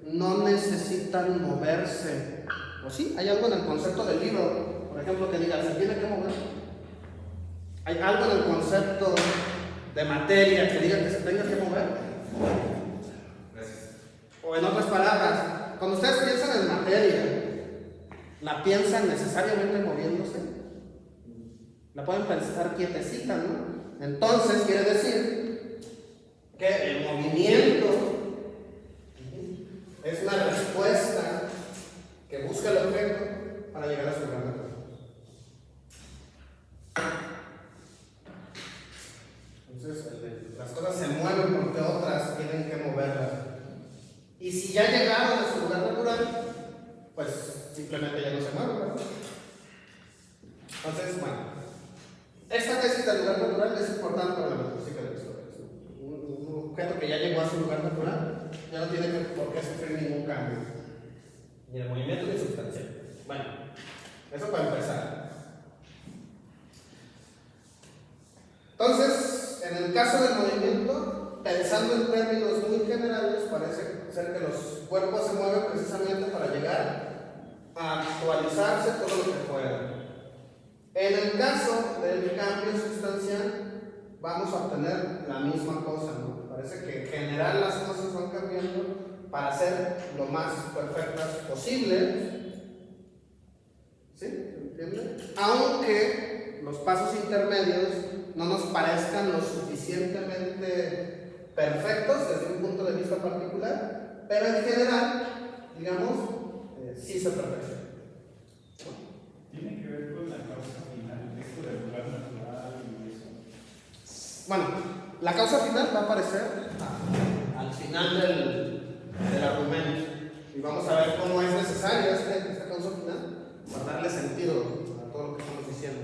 no necesitan moverse. ¿O sí? ¿Hay algo en el concepto del libro, por ejemplo, que diga, se tiene que mover? ¿Hay algo en el concepto de materia que diga que se tenga que mover? Gracias. O en otras palabras, cuando ustedes piensan en materia, ¿la piensan necesariamente moviéndose? La pueden pensar quietecita, ¿no? Entonces quiere decir que el movimiento es una respuesta que busca el objeto para llegar a su lugar natural. Entonces, las cosas se mueven porque otras tienen que moverlas. Y si ya llegaron a su lugar natural, pues simplemente ya no se mueven, ¿verdad? Entonces, bueno, esta tesis del lugar natural es importante para la metafísica de Aristóteles. Un objeto que ya llegó a su lugar natural ya no tiene por qué sufrir ningún cambio, ni de movimiento ni sustancial. Bueno, eso para empezar. Entonces, en el caso del movimiento, pensando en términos muy generales, parece ser que los cuerpos se mueven precisamente para llegar a actualizarse todo lo que puedan. En el caso del cambio sustancial, vamos a obtener la misma cosa, ¿no? Parece que en general las cosas van cambiando para ser lo más perfectas posibles. ¿Sí? ¿Entienden? Aunque los pasos intermedios no nos parezcan lo suficientemente perfectos desde un punto de vista particular, pero en general, digamos, sí se perfecciona. ¿Tiene que ver con la causa final, esto del lugar natural y eso? Bueno, la causa final va a aparecer al final del argumento y vamos a ver cómo es necesaria esta causa final para darle sentido a todo lo que estamos diciendo.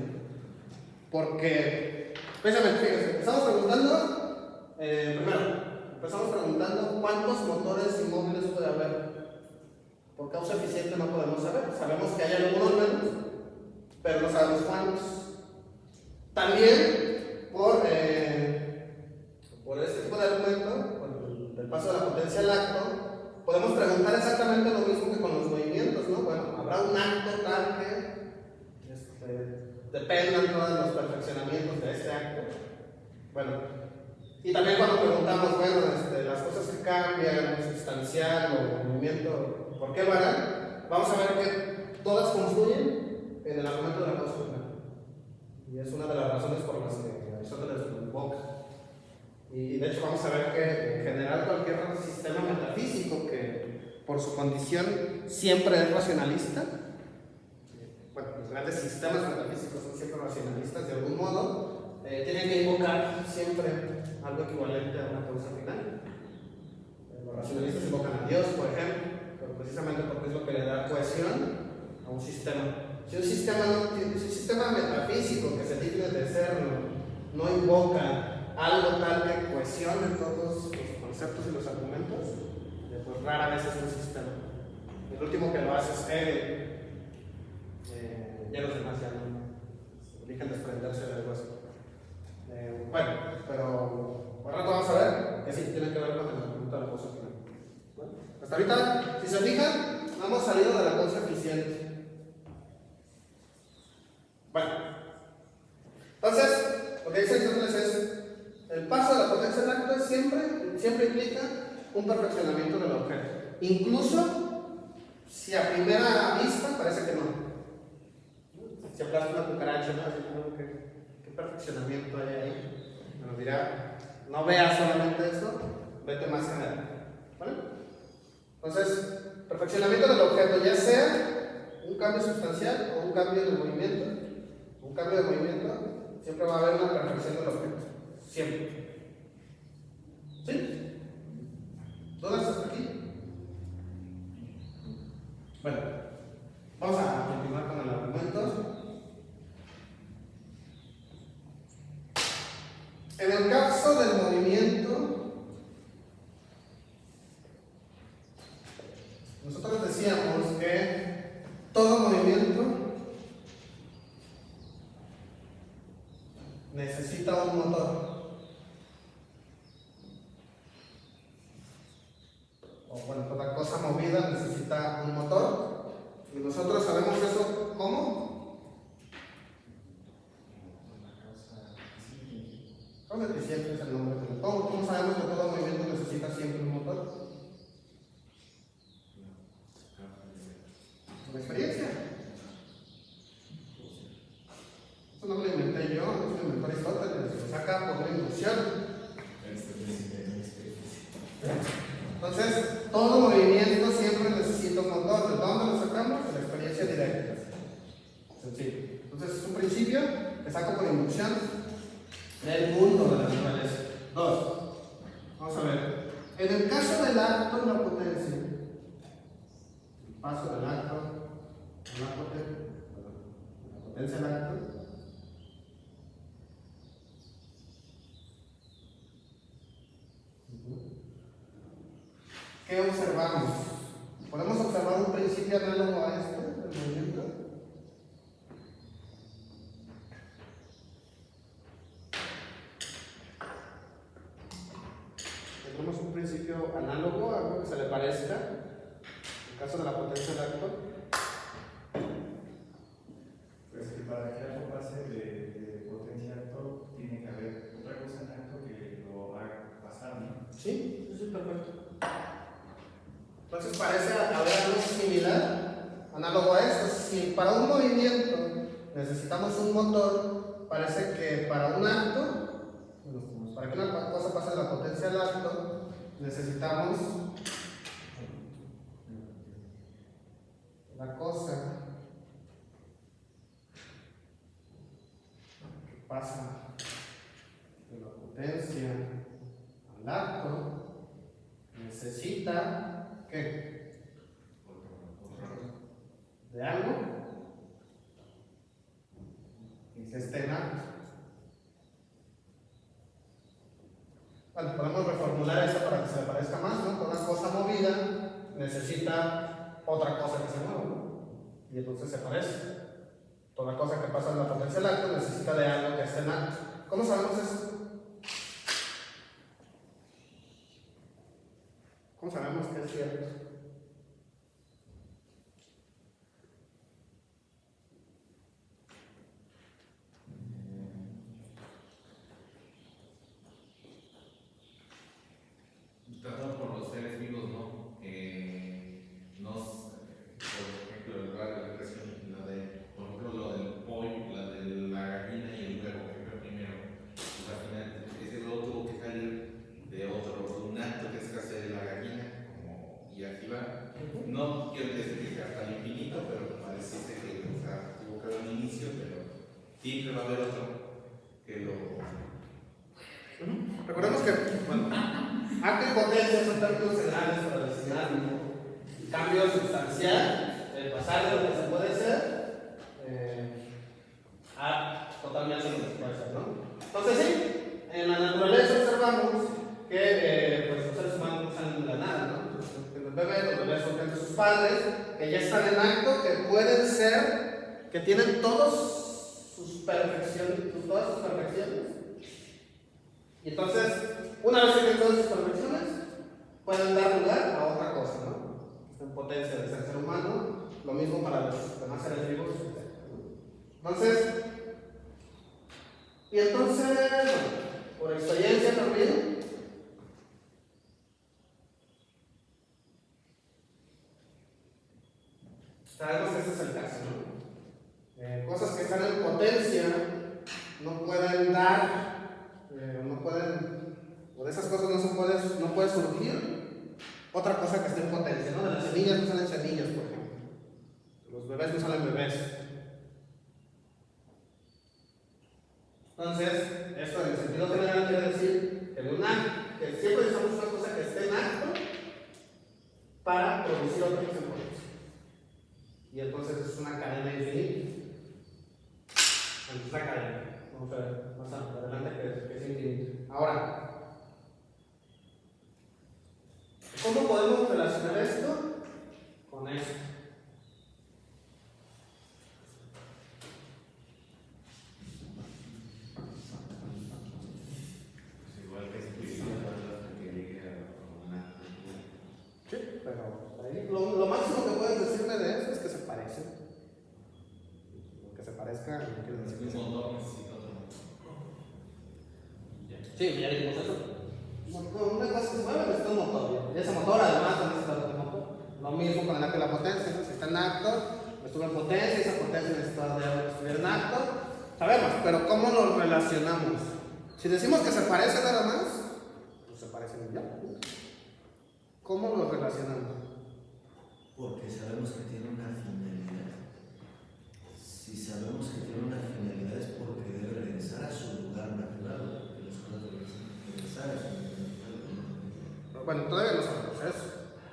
Porque, precisamente, fíjense, estamos preguntando Primero, empezamos preguntando cuántos motores inmóviles puede haber. Por causa eficiente no podemos saber. Sabemos que hay algunos menos, pero no sabemos cuántos. También, por este tipo de argumento, por el paso de la potencia al acto, podemos preguntar exactamente lo mismo que con los movimientos, ¿no? Bueno, ¿habrá un acto tal que dependan todos los perfeccionamientos de este acto? Bueno, y también cuando preguntamos, bueno, las cosas que cambian, sustancial o movimiento, ¿por qué lo harán? Vamos a ver que todas confluyen en el argumento de la causa final. Y es una de las razones por las que Aristóteles lo invoca. Y de hecho vamos a ver que en general cualquier sistema metafísico que por su condición siempre es racionalista, bueno, los grandes sistemas metafísicos son siempre racionalistas de algún modo, tienen que invocar siempre algo equivalente a una causa final. Los racionalistas invocan a Dios, por ejemplo, pero precisamente porque es lo que le da cohesión a un sistema. Si un sistema metafísico que se digne de serlo no invoca algo tal que cohesione todos los conceptos y los argumentos, pues rara vez es un sistema. El último que lo hace es Hegel. Ya los demás ya no eligen desprenderse del hueso. Bueno, pero por rato vamos a ver que sí tiene que ver con el argumento de la causa final. Bueno, hasta ahorita, si se fijan, no hemos salido de la causa eficiente. Bueno, entonces, lo que dice Aristóteles es el paso de la potencia del acto siempre implica un perfeccionamiento del objeto. Incluso si a primera vista parece que no. Si aplastas una cucaracha, ¿no? ¿Qué perfeccionamiento hay ahí? Nos dirá, no veas solamente eso, vete más general. ¿Vale? Entonces, perfeccionamiento del objeto, ya sea un cambio sustancial o un cambio de movimiento. Un cambio de movimiento, siempre va a haber una perfección del objeto. Siempre. ¿Sí? ¿Dudas hasta aquí? Bueno, vamos a continuar con el argumento. En el caso del movimiento, nosotros decíamos que todo movimiento necesita un motor. O bueno, toda cosa movida necesita un motor. Y nosotros sabemos eso, ¿cómo? Causa eficiente es el nombre que le pongo. ¿Cómo sabemos que todo movimiento necesita siempre un motor? Por experiencia. Eso no lo inventé yo, eso lo inventó Aristóteles, lo saca por una inducción. Entonces, todo movimiento siempre necesita un motor. ¿De dónde lo sacamos? De la experiencia directa. Sencillo. Entonces, es un principio que saco por inducción del mundo de la naturaleza. 2. Vamos a ver. En el caso del acto en la potencia, el paso del acto en la potencia del acto, ¿qué observamos? ¿Podemos observar un principio análogo a este, del movimiento? Tenemos un principio análogo, algo que se le parezca, en el caso de la potencia del acto. Pues que para que algo pase de potencia a acto, tiene que haber otra cosa en acto que lo haga pasar, ¿no? Sí, perfecto. Entonces parece haber algo similar, análogo a esto. Si para un movimiento necesitamos un motor, parece que para un acto, para que una cosa pase de la potencia al acto, necesitamos la cosa que pasa de la potencia al acto, necesita ¿qué? De algo que esté en acto. Bueno, podemos reformular eso para que se le parezca más, ¿no? Toda cosa movida necesita otra cosa que se mueva, ¿no? Y entonces se parece. Toda cosa que pasa en la potencia del acto necesita de algo que esté en acto. ¿Cómo sabemos eso? ¿Cómo sabemos que es cierto? Tratado por los seres vivos, ¿no? Por ejemplo, el lugar de la creación, por ejemplo, lo del pollo, la de la gallina y el huevo, que fue primero. Pues al final, ese huevo tuvo que salir de un acto que es que hacer la gallina, y aquí va. No quiero decir que sea hasta el infinito, pero parece que tuvo que haber un inicio, pero siempre va a haber otro que lo. Recordemos que, bueno, acto y potencia son términos generales para designar un cambio sustancial, el pasar de lo que se puede ser a totalmente lo que se puede ser, ¿no? Entonces, sí, en la naturaleza observamos que pues, los seres humanos no salen de la nada, ¿no? Los bebés son de sus padres, que ya están en acto, que pueden ser, que tienen todas sus perfecciones. Y entonces, una vez que tienen todas sus perfecciones, pueden dar lugar a otra cosa, ¿no? En potencia de ser humano, lo mismo para los demás seres vivos, etc. Entonces, bueno, por experiencia también, sabemos que ese es el caso, ¿no? Cosas que están en potencia no pueden dar. O de esas cosas no puede surgir otra cosa que esté en potencia, ¿no? De las semillas no salen semillas, por ejemplo. Los bebés no salen bebés. Entonces, esto en el sentido general quiere decir que siempre necesitamos una cosa que esté en acto para producir otra cosa en potencia. Y entonces es una cadena infinita. Es una cadena. Vamos a ver más adelante que es infinito. Ahora, ¿cómo podemos relacionar esto con esto? Pues igual que espiritual hasta que llegue a un acto. Sí, pero ahí lo máximo que puedes decirme de eso es que se parecen. Lo que se parezca no quiere decir que se Un motor necesita otro. Sí, ya dijimos eso. Una cosa que se mueve necesita un motor. Y ese motor además necesita otro motor. Lo mismo con el acto de la potencia, ¿no? Si está en acto, estuvo en potencia, y esa potencia necesita de estuviera en acto. Sabemos, pero ¿cómo lo relacionamos? Si decimos que se parecen nada más, pues se parecen ya. ¿Cómo lo relacionamos? Porque sabemos que tiene una finalidad. Si sabemos que tiene una finalidad es porque debe regresar a su lugar natural. Bueno, todavía no sabemos eso.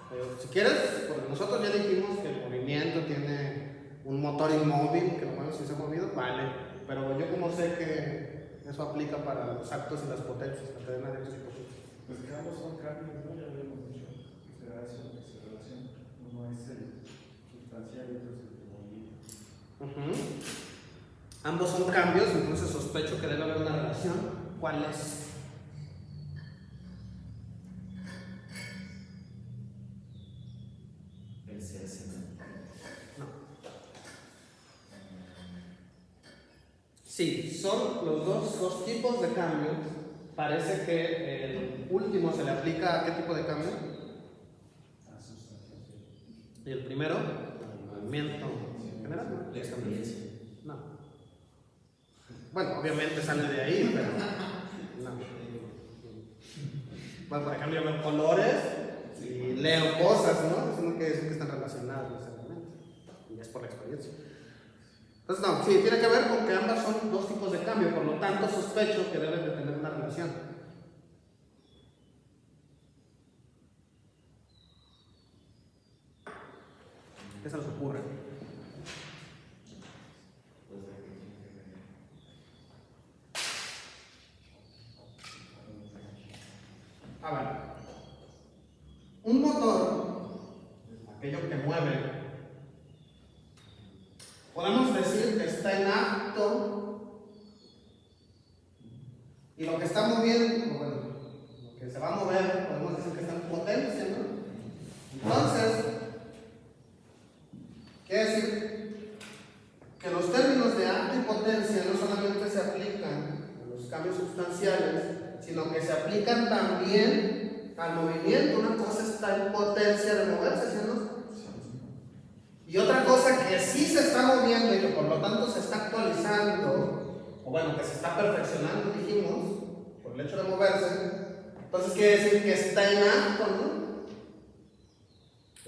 Pero si quieres, porque nosotros ya dijimos que el movimiento tiene un motor inmóvil, que lo mueve sin ser movido, vale. Pero yo como sé que eso aplica para los actos y las potencias, la cadena de éxito. Pues que ambos son cambios, ¿no? Ya habíamos dicho. Será eso que se relaciona. Uno es el sustancial y otro es el movimiento. Ambos son cambios, entonces sospecho que debe haber una relación. ¿Cuál es? El ser semántico. No. Sí, son los dos tipos de cambios. Parece que el último se le aplica a qué tipo de cambio. A sustancial. Y el primero, al movimiento general. La experiencia. No. Bueno, obviamente sale de ahí, pero no. Bueno, por ejemplo, yo veo colores y leo cosas, ¿no? Eso no quiere decir que están relacionadas necesariamente. Y es por la experiencia. Entonces, no, sí, tiene que ver con que ambas son dos tipos de cambio, por lo tanto sospecho que deben de tener una relación. ¿Qué se les ocurre? A ver, un motor, aquello que mueve, podemos decir que está en acto y lo que está moviendo, bueno, lo que se va a mover, podemos decir que está en potencia, ¿no? Entonces, quiere decir que los términos de acto y potencia no solamente se aplican a los cambios sustanciales, sino que se aplican también al movimiento. Una cosa está en potencia de moverse, ¿sí o no? Y otra cosa que sí se está moviendo y que por lo tanto se está actualizando, o bueno, que se está perfeccionando, dijimos, por el hecho de moverse, entonces quiere decir que está en acto, ¿no?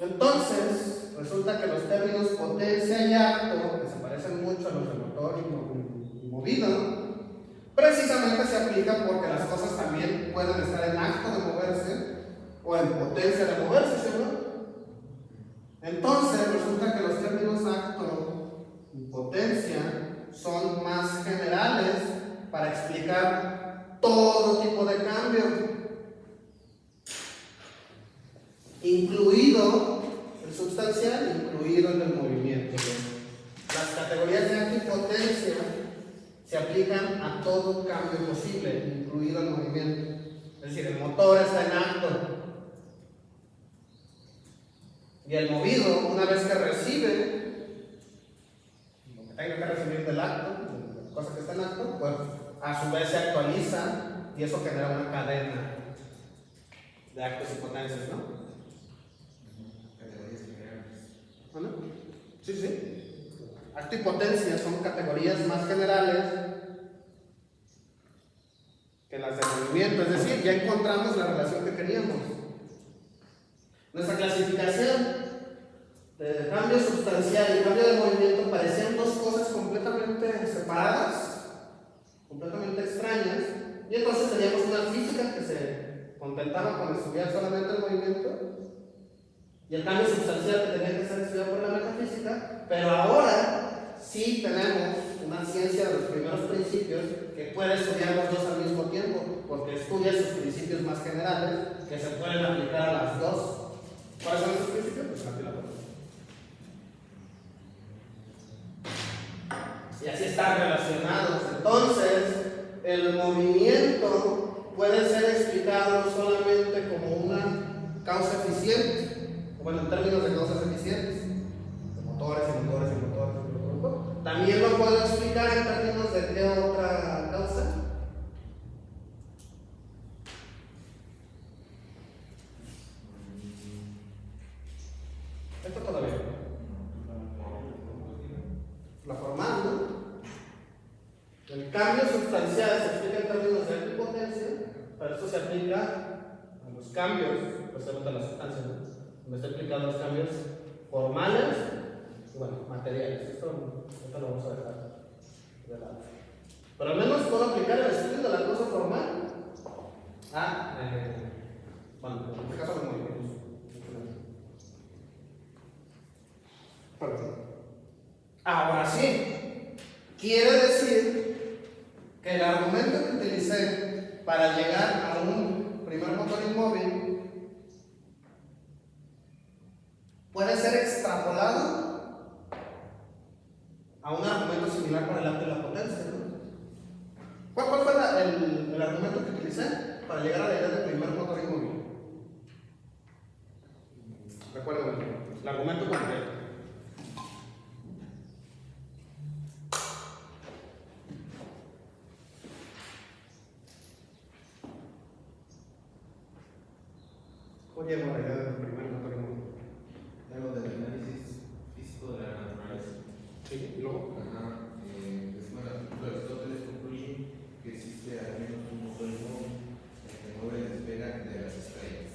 Entonces, resulta que los términos potencia y acto, que se parecen mucho a los de motor y movido, precisamente se aplican porque las cosas también pueden estar en acto de moverse o en potencia de moverse, ¿sí o no? Entonces, resulta que los términos acto y potencia son más generales para explicar todo tipo de cambio, incluido el sustancial, incluido el del movimiento. Las categorías de acto y potencia se aplican a todo cambio posible, incluido el movimiento. Es decir, el motor está en acto. Y el movido, una vez que recibe lo que tenga que recibir del acto, de la cosa que está en acto, pues a su vez se actualiza y eso genera una cadena de actos y potencias, ¿no? Categorías generales. ¿Ah, no? Sí, sí. Acto y potencia son categorías más generales que las de movimiento, es decir, ya encontramos la relación que queríamos. Nuestra clasificación de cambio sustancial y cambio de movimiento parecían dos cosas completamente separadas, completamente extrañas, y entonces teníamos una física que se contentaba con estudiar solamente el movimiento y el cambio sustancial que tenía que ser estudiado por la metafísica, pero ahora sí tenemos una ciencia de los primeros principios que puede estudiar los dos al mismo tiempo, porque estudia sus principios más generales que se pueden aplicar a las dos. ¿Cuáles son esos principios? Pues aquí la pongo. Y así están relacionados. Entonces, el movimiento puede ser explicado solamente como una causa eficiente, bueno, en términos de causas eficientes, de motores y motores y motores y motores. También lo puedo explicar en términos de qué otra causa. Esto todavía no. La formal, ¿no? El cambio sustancial se explica en términos de potencia, pero esto se aplica a los cambios, pues de la sustancia, ¿no? Me está explicando los cambios formales y bueno, materiales. Esto lo vamos a dejar de lado. Pero al menos puedo aplicar el estudio de la cosa formal a, bueno, en este caso los movimientos. Perdón. Ahora sí, quiere decir que el argumento que utilicé para llegar a un primer motor inmóvil puede ser extrapolado a un argumento similar para el acto de la potencia, ¿no? ¿Cuál fue el argumento que utilicé para llegar a la idea del primer motor inmóvil? Recuerden, el argumento completo. ¿Cómo llego a la idea del primer motor inmóvil? Algo del análisis físico de la naturaleza. Sí, y luego. Ajá. Pues, bueno, Aristóteles concluye que existe al menos un motor inmóvil que mueve y despega de las estrellas.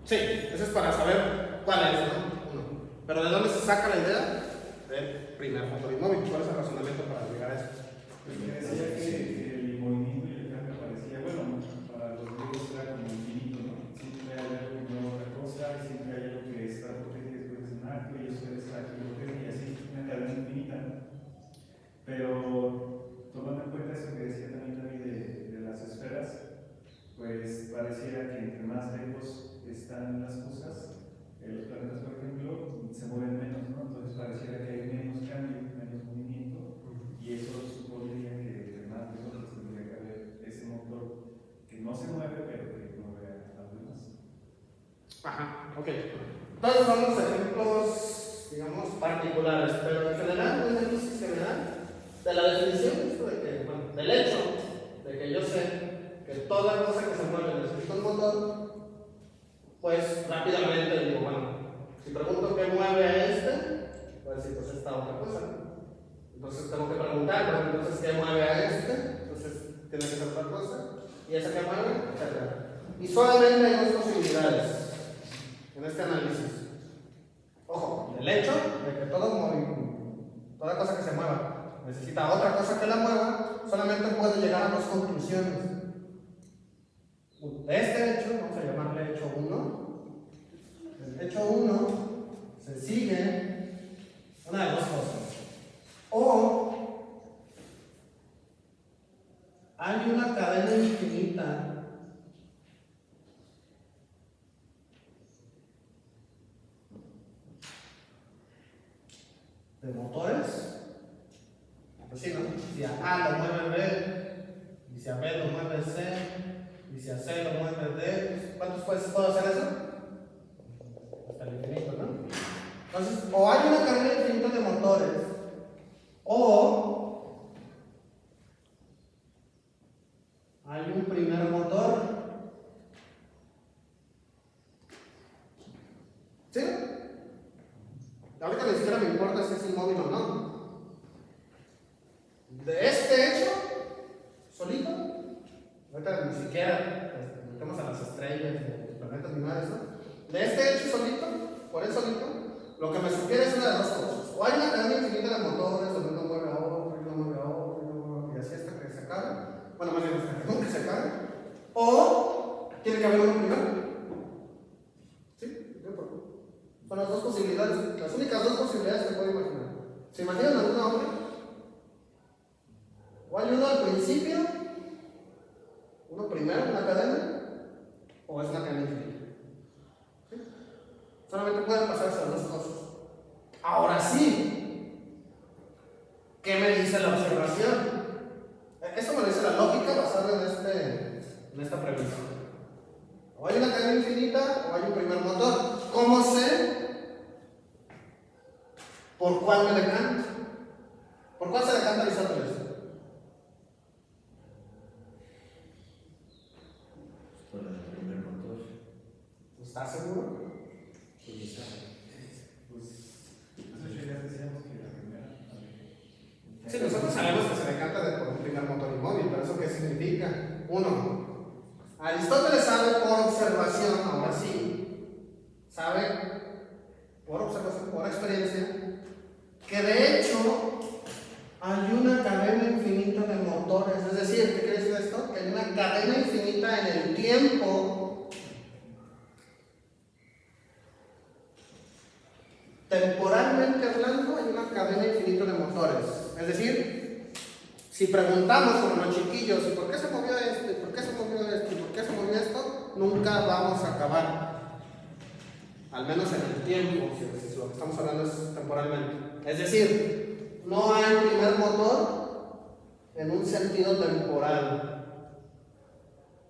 Sí, eso es para saber cuál es, ¿no? Uno. Pero ¿de dónde se saca la idea? Del primer motor inmóvil. ¿Cuál es el razonamiento para llegar a eso? Decía que el movimiento y el cambio parecía, bueno, para los griegos era como infinito, ¿no? Siempre hay algo que mueve otra cosa, y siempre hay algo que está potente y después es un acto, y eso es acto y potente, y así, una cadena infinita, ¿no? Pero tomando en cuenta eso que decía también David de las esferas, pues pareciera Todos son los ejemplos, digamos, particulares, pero en general, un análisis general de la definición, esto de que, bueno, del hecho de que yo sé que toda cosa que se mueve necesita un motor, pues rápidamente digo, bueno, si pregunto qué mueve a este, voy a decir, pues esta otra cosa. Entonces tengo que preguntar, pero entonces qué mueve a este, entonces tiene que ser otra cosa, y esa que mueve, etc. Y solamente hay dos posibilidades en este análisis. Ojo, el hecho de que toda cosa que se mueva necesita otra cosa que la mueva, solamente puede llegar a dos conclusiones. De este hecho, vamos a llamarle hecho 1. El hecho 1 se sigue una de dos cosas. O hay una cadena infinita de motores, pues sí, ¿no? Si a A lo mueve B, y si a B lo mueve C, y si a C lo mueve D, ¿cuántos puedo hacer eso? Hasta el infinito, ¿no? Entonces, o hay una cadena infinita de motores, o hay un primer motor. ¿Sí? Ahorita ni siquiera me importa si es inmóvil o no. De este hecho, solito, ahorita ni siquiera metemos a las estrellas, los planetas ni nada de eso. De este hecho solito, por eso solito, lo que me sugiere es una de dos cosas. O hay una cadena infinita de motores donde uno mueve a otro, y uno mueve a otro, y uno mueve a otro, y así hasta que se acabe. Bueno, más bien hasta que nunca se acabe. O tiene que haber uno primero. ¿Sí? Son las dos posibilidades, las únicas dos posibilidades que puedo imaginar. ¿Se imaginan alguna otra? O hay uno al principio, uno primero en la cadena, o es una cadena infinita. ¿Sí? Solamente pueden pasar esas dos cosas. Ahora sí, ¿qué me dice la observación? Eso me lo dice la lógica basada en esta premisa. O hay una cadena infinita o hay un primer motor. ¿Cómo sé por cuál me decanto? ¿Por cuál se decanta Aristóteles? Por el primer motor. ¿Estás seguro? Pues eso ya decíamos que la primera. Sí, nosotros sabemos que se decanta por un primer motor inmóvil, pero ¿eso qué significa? Uno, Aristóteles sabe por observación, ahora sí, sabe por observación, por experiencia, que de hecho hay una cadena infinita de motores. Es decir, ¿qué quiere decir esto? Que hay una cadena infinita en el tiempo, temporalmente hablando, hay una cadena infinita de motores. Es decir, si preguntamos como los chiquillos, ¿por qué se movió esto? ¿Y por qué se movió esto? ¿Y por qué se movió esto? Nunca vamos a acabar. Al menos en el tiempo, si lo que estamos hablando es temporalmente. Es decir, no hay primer motor en un sentido temporal.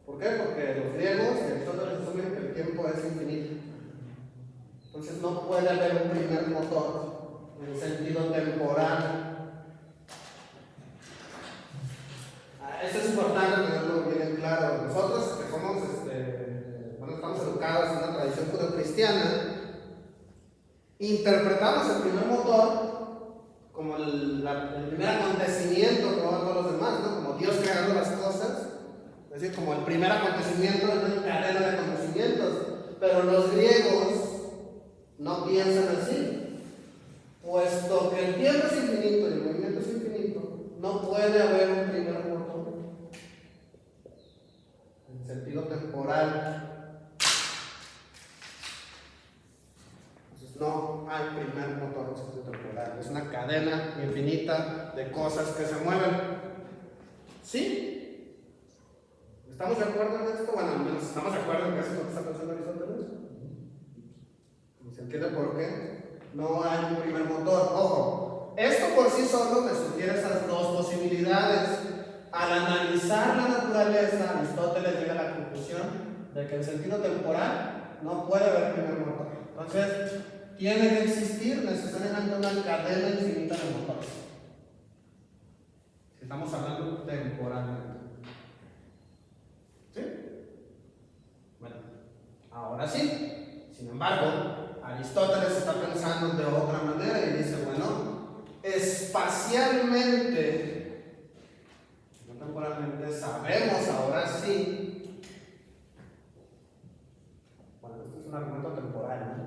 ¿Por qué? Porque los griegos y Aristóteles asumen que el tiempo es infinito. Entonces no puede haber un primer motor en sentido temporal. Esto es importante tenerlo bien claro. Nosotros que somos, estamos educados en una tradición judeocristiana, interpretamos el primer motor como el primer acontecimiento que va a todos los demás, ¿no? Como Dios creando las cosas, es decir, como el primer acontecimiento de una cadena de acontecimientos. Pero los griegos no piensan así, puesto que el tiempo es infinito y el movimiento es infinito, no puede haber un primer motor en sentido temporal. Entonces no hay primer motor en sentido temporal, es una cadena infinita de cosas que se mueven. ¿Sí? ¿Estamos de acuerdo en esto? Bueno, al menos estamos de acuerdo en que eso es lo que está pensando Aristóteles. ¿Se entiende por qué? No hay un primer motor. Ojo, esto por sí solo me sugiere esas dos posibilidades. Al analizar la naturaleza, Aristóteles llega a la conclusión de que en sentido temporal no puede haber primer motor. Entonces, tiene que existir necesariamente una cadena infinita de motores. Estamos hablando temporalmente. ¿Sí? Bueno, ahora sí. Sin embargo, Aristóteles está pensando de otra manera y dice, bueno, espacialmente, no temporalmente, sabemos ahora sí. Bueno, esto es un argumento temporal, ¿no?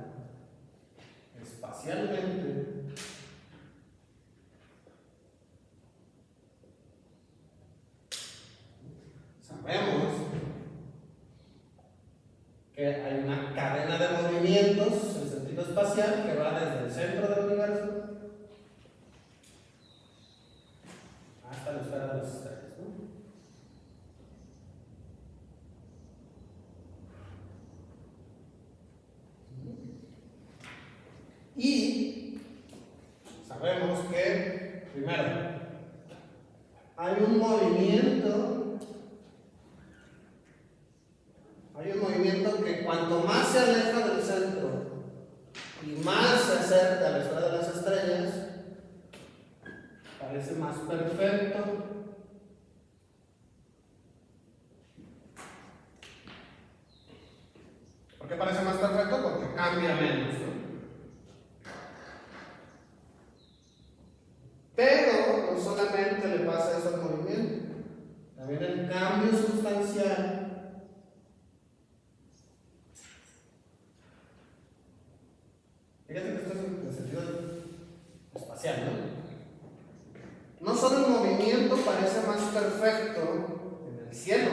Espacialmente, sabemos que hay una cadena de movimientos en sentido espacial que va desde el centro del universo hasta la esfera de las estrellas, ¿no? Y sabemos que, primero, hay un movimiento que cuanto más se aleja del centro y más se acerca a la esfera de las estrellas, parece más perfecto. ¿Por qué parece más perfecto? Porque cambia menos, ¿no? Pero no solamente le pasa eso al movimiento, también el cambio sustancial fíjate que esto es en sentido espacial, ¿no? No solo el movimiento parece más perfecto en el cielo,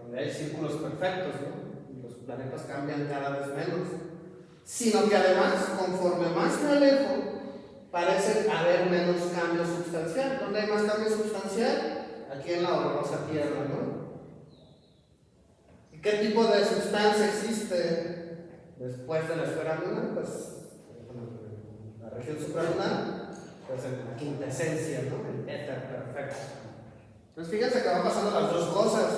donde hay círculos perfectos, ¿no? Y los planetas cambian cada vez menos, sino que además, conforme más me alejo, parece haber menos cambio sustancial. ¿Dónde hay más cambio sustancial? Aquí en la horrorosa Tierra, ¿no? ¿Y qué tipo de sustancia existe después de la esfera lunar? Pues la región supralunar, pues en la quintesencia, ¿no? El éter perfecto. Entonces fíjense que van pasando las dos cosas.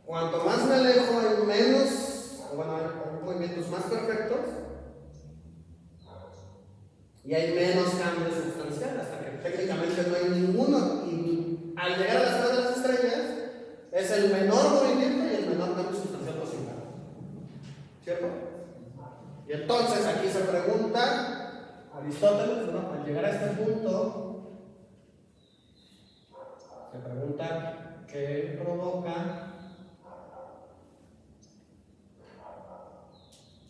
Cuanto más me alejo, hay menos, bueno, hay movimientos más perfectos y hay menos cambio sustancial, hasta que técnicamente no hay ninguno. Y al llegar a la esfera de las estrellas, es el menor movimiento y el menor cambio sustancial posible. ¿Cierto? Y entonces aquí se pregunta Aristóteles, ¿no? Al llegar a este punto, se pregunta qué provoca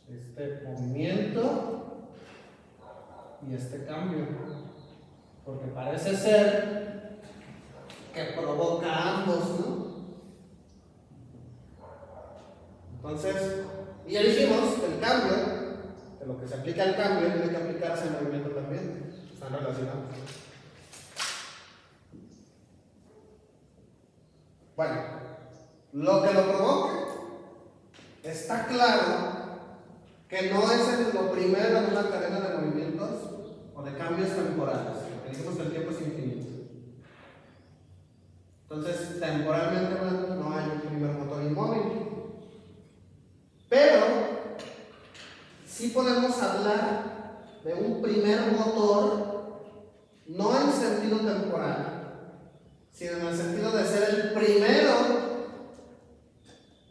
este movimiento y este cambio, porque parece ser que provoca ambos, ¿no? Entonces, y ya dijimos que el cambio, que lo que se aplica al cambio tiene que aplicarse al movimiento también, están relacionados. Bueno, lo que lo provoque, está claro que no es lo primero en una cadena de movimientos o de cambios temporales, porque dijimos que el tiempo es infinito. Entonces, temporalmente no hay un primer motor inmóvil. Pero sí podemos hablar de un primer motor, no en sentido temporal, sino en el sentido de ser el primero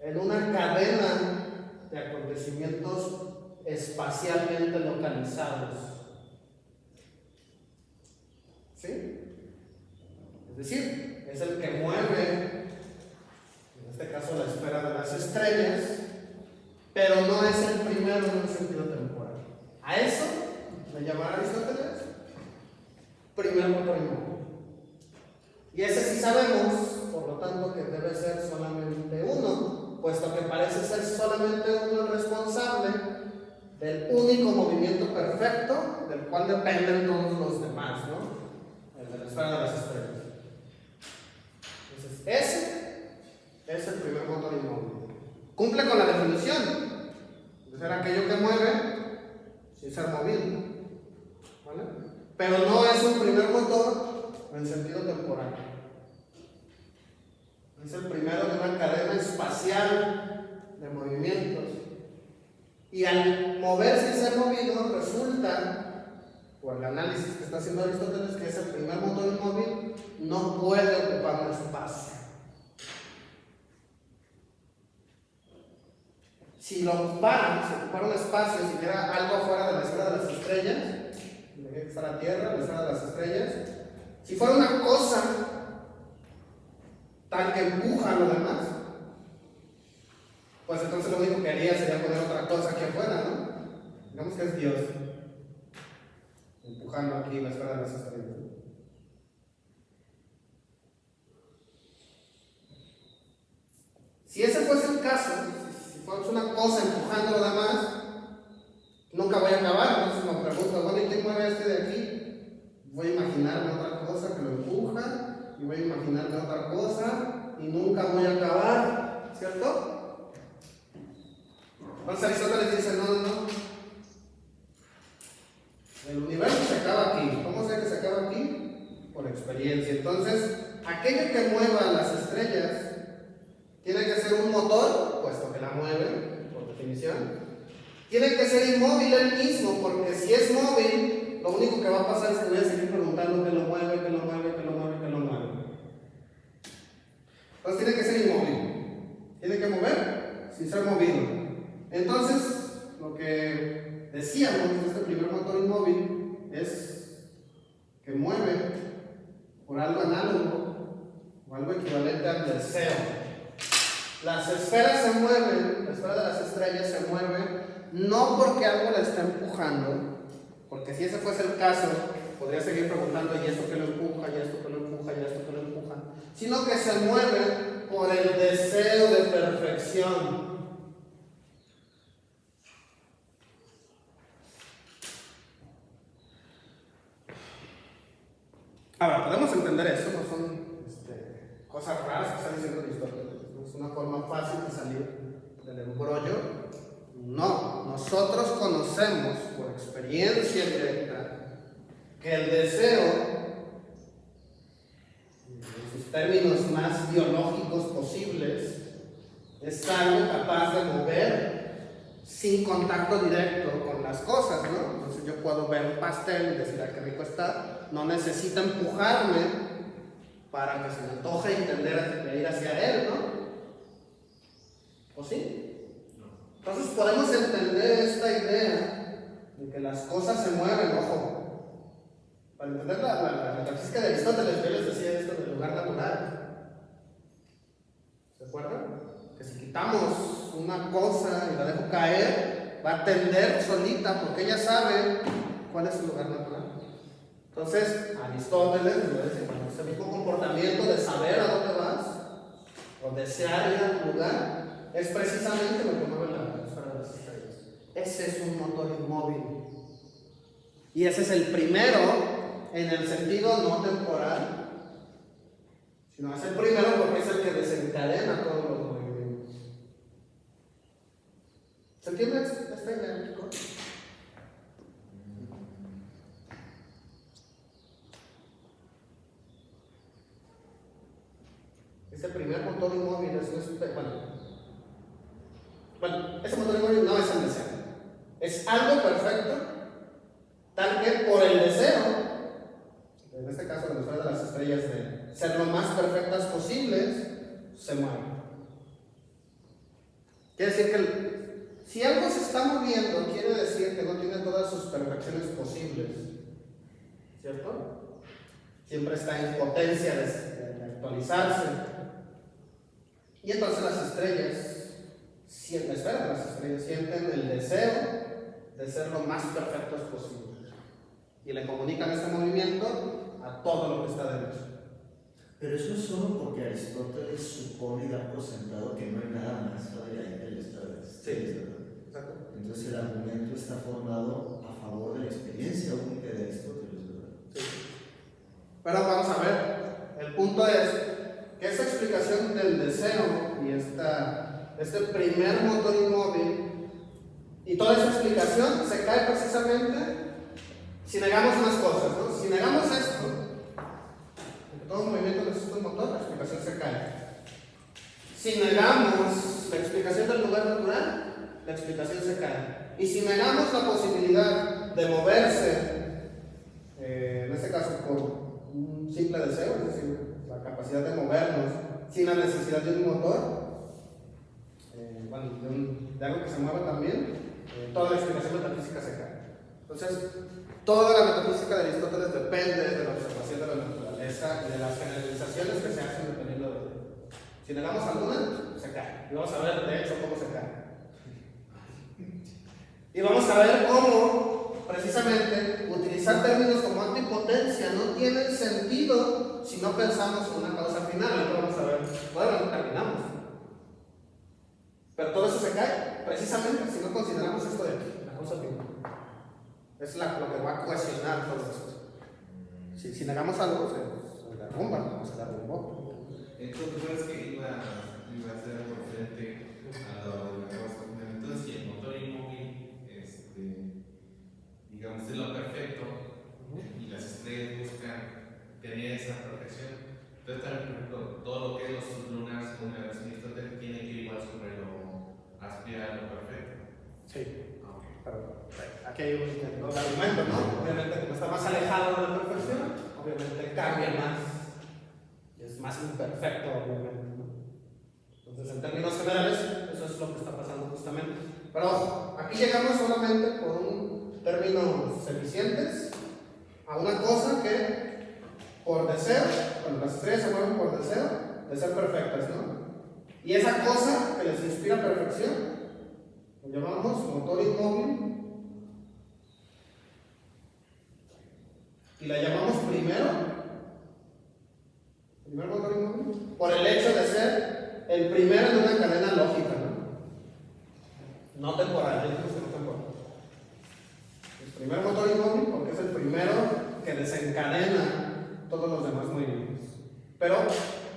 en una cadena de acontecimientos espacialmente localizados. ¿Sí? Es decir, es el que mueve, en este caso, la esfera de las estrellas, pero no es el primero en un sentido temporal. A eso le llamará Aristóteles primer motor inmóvil. Y ese sí sabemos, por lo tanto, que debe ser solamente uno, puesto que parece ser solamente uno el responsable del único movimiento perfecto del cual dependen todos los demás, ¿no? El de la esfera de las estrellas. Entonces, ese es el primer motor inmóvil. Cumple con la definición de ser aquello que mueve sin ser movido, ¿vale? Pero no es un primer motor en sentido temporal. Es el primero de una cadena espacial de movimientos. Y al moverse y ser movido, resulta, por el análisis que está haciendo Aristóteles, que ese primer motor inmóvil no puede ocupar un espacio. Si lo ocupara, si ocupara un espacio, si hubiera algo afuera de la esfera de las estrellas, donde está la Tierra, la esfera de las estrellas, si fuera una cosa tal que empuja a lo demás, pues entonces lo único que haría sería poner otra cosa aquí afuera, ¿no? Digamos que es Dios empujando aquí la esfera de las estrellas. Si ese fuese el caso, si fuese una cosa empujando lo demás, nunca voy a acabar. Entonces me pregunto, bueno, ¿y quién mueve este de aquí? Voy a imaginarme otra cosa que lo empuja, y voy a imaginarme otra cosa, y nunca voy a acabar, ¿cierto? Entonces Aristóteles dice, no. El universo se acaba aquí. ¿Cómo sé que se acaba aquí? Por experiencia. Entonces, aquello que mueva las estrellas tiene que ser un motor, puesto que la mueve, por definición. Tiene que ser inmóvil él mismo, porque si es móvil, lo único que va a pasar es que voy a seguir preguntando qué lo mueve, qué lo mueve, qué lo mueve, qué lo mueve. Entonces tiene que ser inmóvil. Tiene que mover sin ser movido. Entonces, lo que decíamos de este primer motor inmóvil es que mueve por algo análogo o algo equivalente al deseo. Las esferas se mueven, la esfera de las estrellas se mueve no porque algo la está empujando, porque si ese fuese el caso, podría seguir preguntando, ¿y esto que lo empuja? ¿Y esto que lo empuja? ¿Y esto que lo empuja? Sino que se mueve por el deseo de perfección. Ahora, podemos entender eso, no son cosas raras que está diciendo Aristóteles, no es una forma fácil de salir del embrollo. No, nosotros conocemos por experiencia directa que el deseo, en sus términos más biológicos posibles, es algo capaz de mover sin contacto directo con las cosas, ¿no? Entonces yo puedo ver un pastel y decir, ¡ay, qué rico está! No necesita empujarme para que se me antoje y tender a ir hacia él, ¿no? ¿O sí? Entonces podemos entender esta idea de que las cosas se mueven, ojo. Para entender la metafísica de Aristóteles, yo les decía esto del lugar natural. ¿Se acuerdan? Que si quitamos una cosa y la dejo caer, va a tender solita porque ella sabe cuál es su lugar natural. Entonces, Aristóteles nos dice, bueno, ese mismo comportamiento de saber a dónde vas o desear ir a tu lugar es precisamente lo que mueve la esfera de las estrellas. Ese es un motor inmóvil. Y ese es el primero en el sentido no temporal, sino es el primero porque es el que desencadena todos los movimientos. ¿Se entiende esta idea, chicos? Ese primer motor inmóvil es ese motor inmóvil no es el deseo. Es algo perfecto, tal que por el deseo, en este caso de la esfera de las estrellas, de ser lo más perfectas posibles, se mueve. Quiere decir que si algo se está moviendo, quiere decir que no tiene todas sus perfecciones posibles, ¿cierto? Siempre está en potencia de actualizarse. Y entonces las estrellas, la esfera de las estrellas, sienten el deseo de ser lo más perfectos posible. Y le comunican este movimiento a todo lo que está dentro. Pero eso es solo porque Aristóteles supone y da por sentado que no hay nada más allá de la esfera de las estrellas, ¿verdad? Exacto. Entonces el argumento está formado a favor de la experiencia única de Aristóteles, ¿verdad? Sí. Pero vamos a ver, el punto es que esta explicación del deseo y este primer motor inmóvil y toda esa explicación se cae precisamente si negamos unas cosas, ¿no? Si negamos esto, que todo movimiento necesita un motor, la explicación se cae. Si negamos la explicación del lugar natural, la explicación se cae. Y si negamos la posibilidad de moverse, en este caso por un simple deseo, es decir, la capacidad de movernos sin la necesidad de un motor, bueno, de algo que se mueva también, toda la explicación metafísica se cae. Entonces, toda la metafísica de Aristóteles depende de la observación de la naturaleza y de las generalizaciones que se hacen dependiendo de ella. Si negamos alguna, se cae. Y vamos a ver, de hecho, cómo se cae. Y vamos a ver cómo, precisamente, utilizar términos como acto y potencia no tienen sentido si no pensamos en una causa final. Ahora vamos a ver, bueno, terminamos. Pero todo eso se cae, precisamente, si no consideramos esto de aquí, la causa final. Es lo que va a cohesionar todo eso. Si negamos algo, se derrumba, no se derrumbó. Entonces, ¿tú crees que iba a ser referente a lo de la causa final? Entonces, si el motor inmóvil, digamos, es lo perfecto y las estrellas buscan tener esa perfección, entonces, también, por ejemplo, todo lo que es los sublunares, según la versión de Aristóteles, tiene que ir igual sobre lo aspirar a lo perfecto. Sí. Pero aquí hay un argumento, ¿no? Obviamente, como está más alejado de la perfección, obviamente cambia más, es más imperfecto, obviamente, ¿no? Entonces, en términos generales, eso es lo que está pasando justamente. Pero ojo, aquí llegamos solamente por un términos eficientes a una cosa que, por deseo, cuando las estrellas se mueven por deseo, de ser perfectas, ¿no? Y esa cosa que les inspira perfección, lo llamamos motor inmóvil y la llamamos primer motor inmóvil, por el hecho de ser el primero en una cadena lógica, no temporal, dijimos que no temporal. El primer motor inmóvil porque es el primero que desencadena todos los demás movimientos. Pero,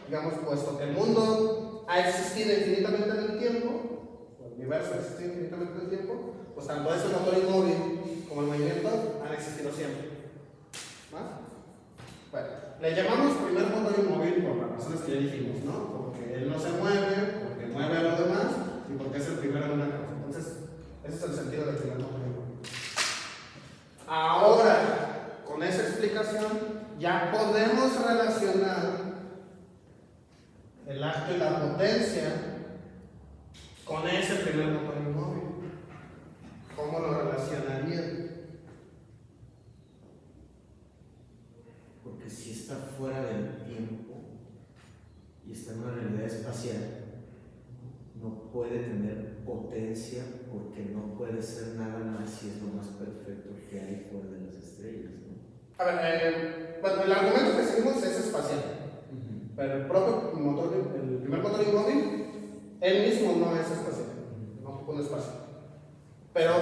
digamos, puesto que el mundo ha existido infinitamente en el tiempo, el universo existe infinitamente en el tiempo, pues tanto ese motor inmóvil como el movimiento han existido siempre. ¿Va? Bueno, le llamamos primer motor inmóvil por las razones que ya dijimos, ¿no? Porque él no se mueve, porque mueve a los demás y porque es el primero en una cosa. Entonces, ese es el sentido del primer motor inmóvil. Ahora, con esa explicación, ya podemos relacionar el acto y la potencia con ese primer motor inmóvil. ¿Cómo lo relacionarían? Porque si está fuera del tiempo y está en una realidad espacial, no puede tener potencia porque no puede ser nada más si es lo más perfecto que hay fuera de las estrellas, ¿no? A ver, bueno, el argumento que seguimos es espacial. Pero el propio motor, el primer motor inmóvil, él mismo no es espacial, no ocupa un espacio. Pero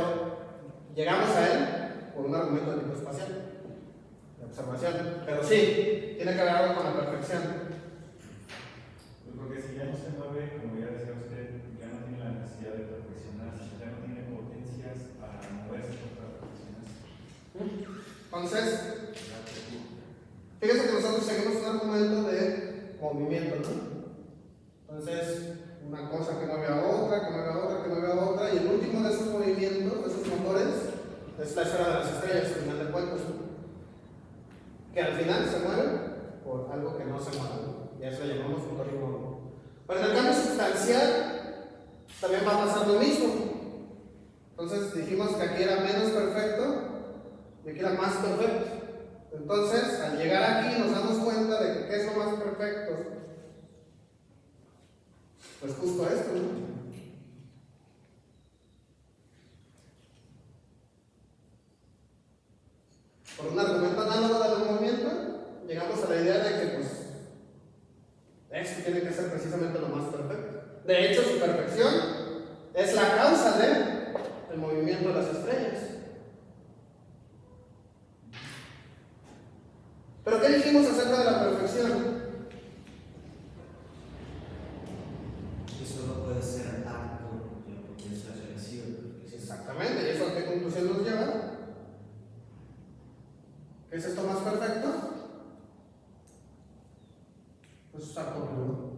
llegamos a él por un argumento de tipo espacial, de observación. Pero sí, tiene que ver algo con la perfección. Pues porque si ya no se mueve, como ya decía usted, ya no tiene la necesidad de perfeccionarse, ya no tiene potencias para moverse para perfeccionarse. Entonces, fíjense que nosotros seguimos un argumento de movimiento, ¿no? Entonces, una cosa que mueve a otra, que mueve a otra, que mueve a otra, y el último de esos movimientos, de esos motores, es la esfera de las estrellas, al final de cuentas, ¿no? Que al final se mueve por algo que no se mueve, ¿no? Y a eso le llamamos motor inmóvil. Pero en el cambio sustancial también va a pasar lo mismo. Entonces dijimos que aquí era menos perfecto y aquí era más perfecto. Entonces, al llegar aquí nos damos cuenta de que ¿qué es lo más perfecto? Pues justo esto, ¿no? Por un argumento análogo del movimiento, llegamos a la idea de que, pues, esto tiene que ser precisamente lo más perfecto. De hecho, su perfección es la causa del movimiento de las estrellas. ¿Pero qué dijimos acerca de la perfección? Que solo puede ser acto de la potencia relativa. Exactamente, ¿y eso a qué conclusión nos lleva? ¿Qué es esto más perfecto? Pues es acto puro.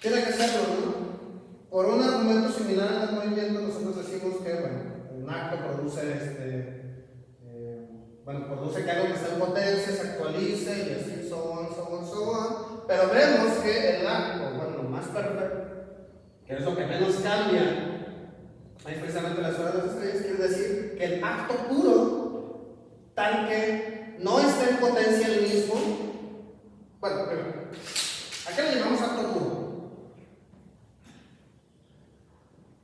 Tiene que serlo, ¿no? Por una similar en el movimiento, nosotros decimos que, bueno, un acto produce produce que algo que está en potencia se actualice y así, so on. Pero vemos que el acto, bueno, lo más perfecto, que es lo que menos cambia, es precisamente las horas de las estrellas, quiere decir que el acto puro, tal que no está en potencia el mismo, bueno, primero, ¿a qué le llamamos acto puro?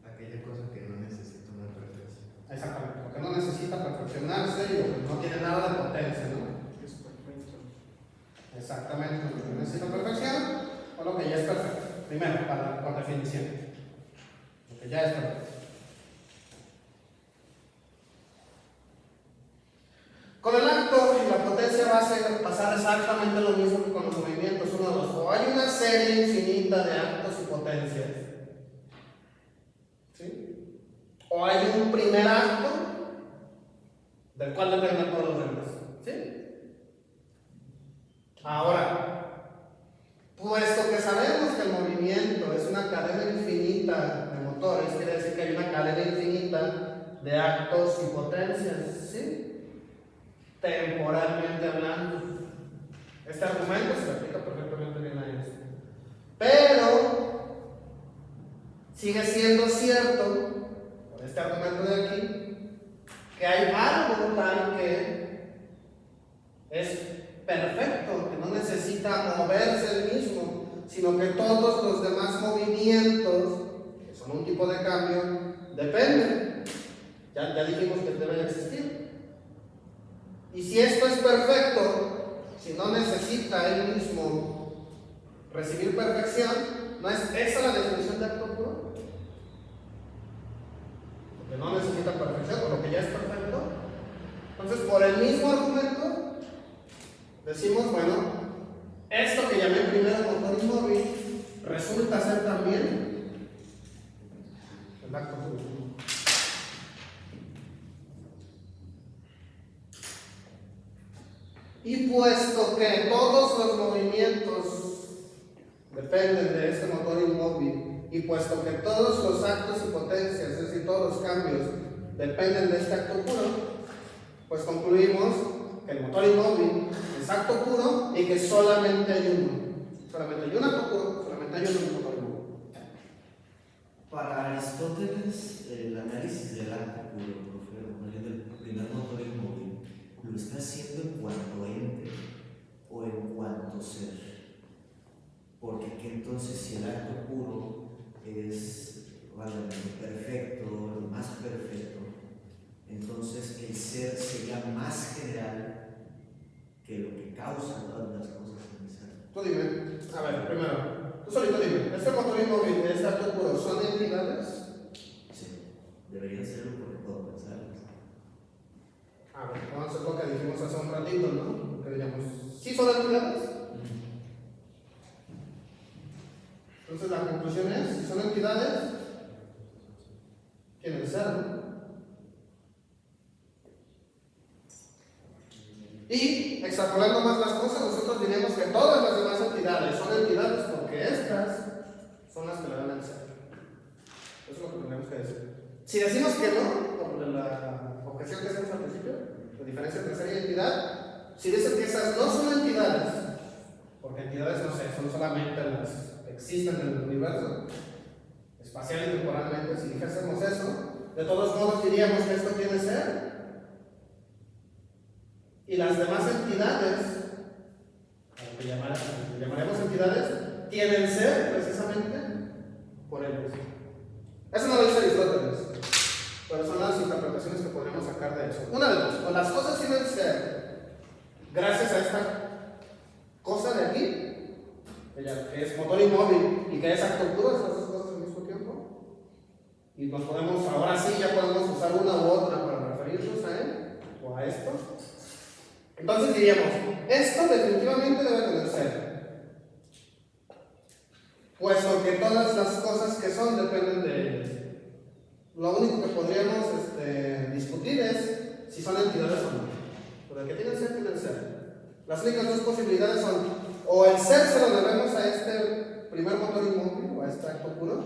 Aquella cosa que no necesita una perfección. Exactamente, porque no necesita perfeccionarse y lo que no tiene nada de potencia, ¿no? Es perfecto. Exactamente, lo que no necesita perfección o lo que ya es perfecto. Primero, por definición, lo que ya es perfecto. Con el acto y la potencia va a pasar exactamente lo mismo que con los movimientos, uno de los. O hay una serie infinita de actos y potencias, ¿sí? O hay un primer acto del cual dependen todos los demás, ¿sí? Ahora, puesto que sabemos que el movimiento es una cadena infinita de motores, quiere decir que hay una cadena infinita de actos y potencias, ¿sí? Temporalmente hablando. Este argumento se aplica perfectamente bien a esto. Pero sigue siendo cierto, por este argumento de aquí, que hay algo tal que es perfecto, que no necesita moverse el mismo, sino que todos los demás movimientos, que son un tipo de cambio, dependen. Ya dijimos que deben existir. Y si esto es perfecto, si no necesita él mismo recibir perfección, ¿no es esa la definición de acto puro? Porque no necesita perfección, por lo que ya es perfecto. Entonces, por el mismo argumento, decimos, bueno, esto que llamé primero motor inmóvil resulta ser también el acto puro. Y puesto que todos los movimientos dependen de este motor inmóvil, y puesto que todos los actos y potencias, es decir, todos los cambios, dependen de este acto puro, pues concluimos que el motor inmóvil es acto puro y que solamente hay uno. Solamente hay un acto puro, solamente hay un motor inmóvil. Para Aristóteles, el análisis del acto puro, profe, del primer motor inmóvil, lo está haciendo en cuanto ente o en cuanto ser. Porque aquí entonces, si el acto puro es perfecto, lo más perfecto, entonces el ser sería más general que lo que causa todas las cosas en el ser. Tú dime, a ver, primero, tú solito dime, ¿este motor inmóvil y este acto puro son entidades? Sí, deberían serlo porque puedo pensarlo. A ver, vamos a hacer lo que dijimos hace un ratito, ¿no? Lo que digamos, ¿sí son entidades? Entonces la conclusión es, si son entidades, tienen ser, ¿no? Y extrapolando más las cosas, nosotros diríamos que todas las demás entidades son entidades porque estas son las que le dan el ser. Eso es lo que tendríamos que decir. Si decimos que no, por la objeción que hacemos al principio, la diferencia entre ser y entidad, si dicen que esas no son entidades, porque entidades, no sé, son solamente las que existen en el universo, espacial y temporalmente, si dijésemos eso, de todos modos diríamos que esto tiene ser. Y las demás entidades, a lo que llamaremos entidades, tienen ser precisamente por ellos. Eso no lo dice Aristóteles, pero son las interpretaciones que podríamos sacar de eso. Una de dos, o las cosas tienen ser gracias a esta cosa de aquí, que es motor inmóvil y que es acto puro, esas dos cosas al mismo tiempo, y nos podemos, ahora sí ya podemos usar una u otra para referirnos a él o a esto. Entonces diríamos, esto definitivamente debe tener ser, puesto que todas las cosas que son dependen de ellos. Lo único que podríamos discutir es si son entidades o no. Pero que tienen ser. Las únicas dos posibilidades son, o el ser se lo debemos a este primer motor inmóvil o a este acto puro,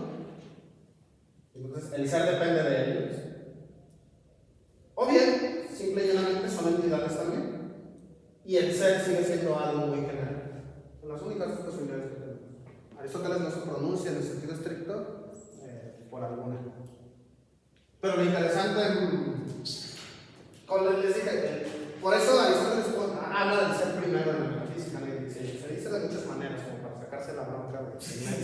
Entonces, el ser depende de ellos. O bien, simple y llanamente son entidades también. Y el ser sigue siendo algo muy general. Son las únicas posibilidades que tenemos. Aristóteles no se pronuncia en el sentido estricto por alguna. Pero lo interesante, como les dije, por eso Aristóteles habla del ser primero en la metafísica, ¿no? Se dice de muchas maneras, como para sacarse la bronca de primero.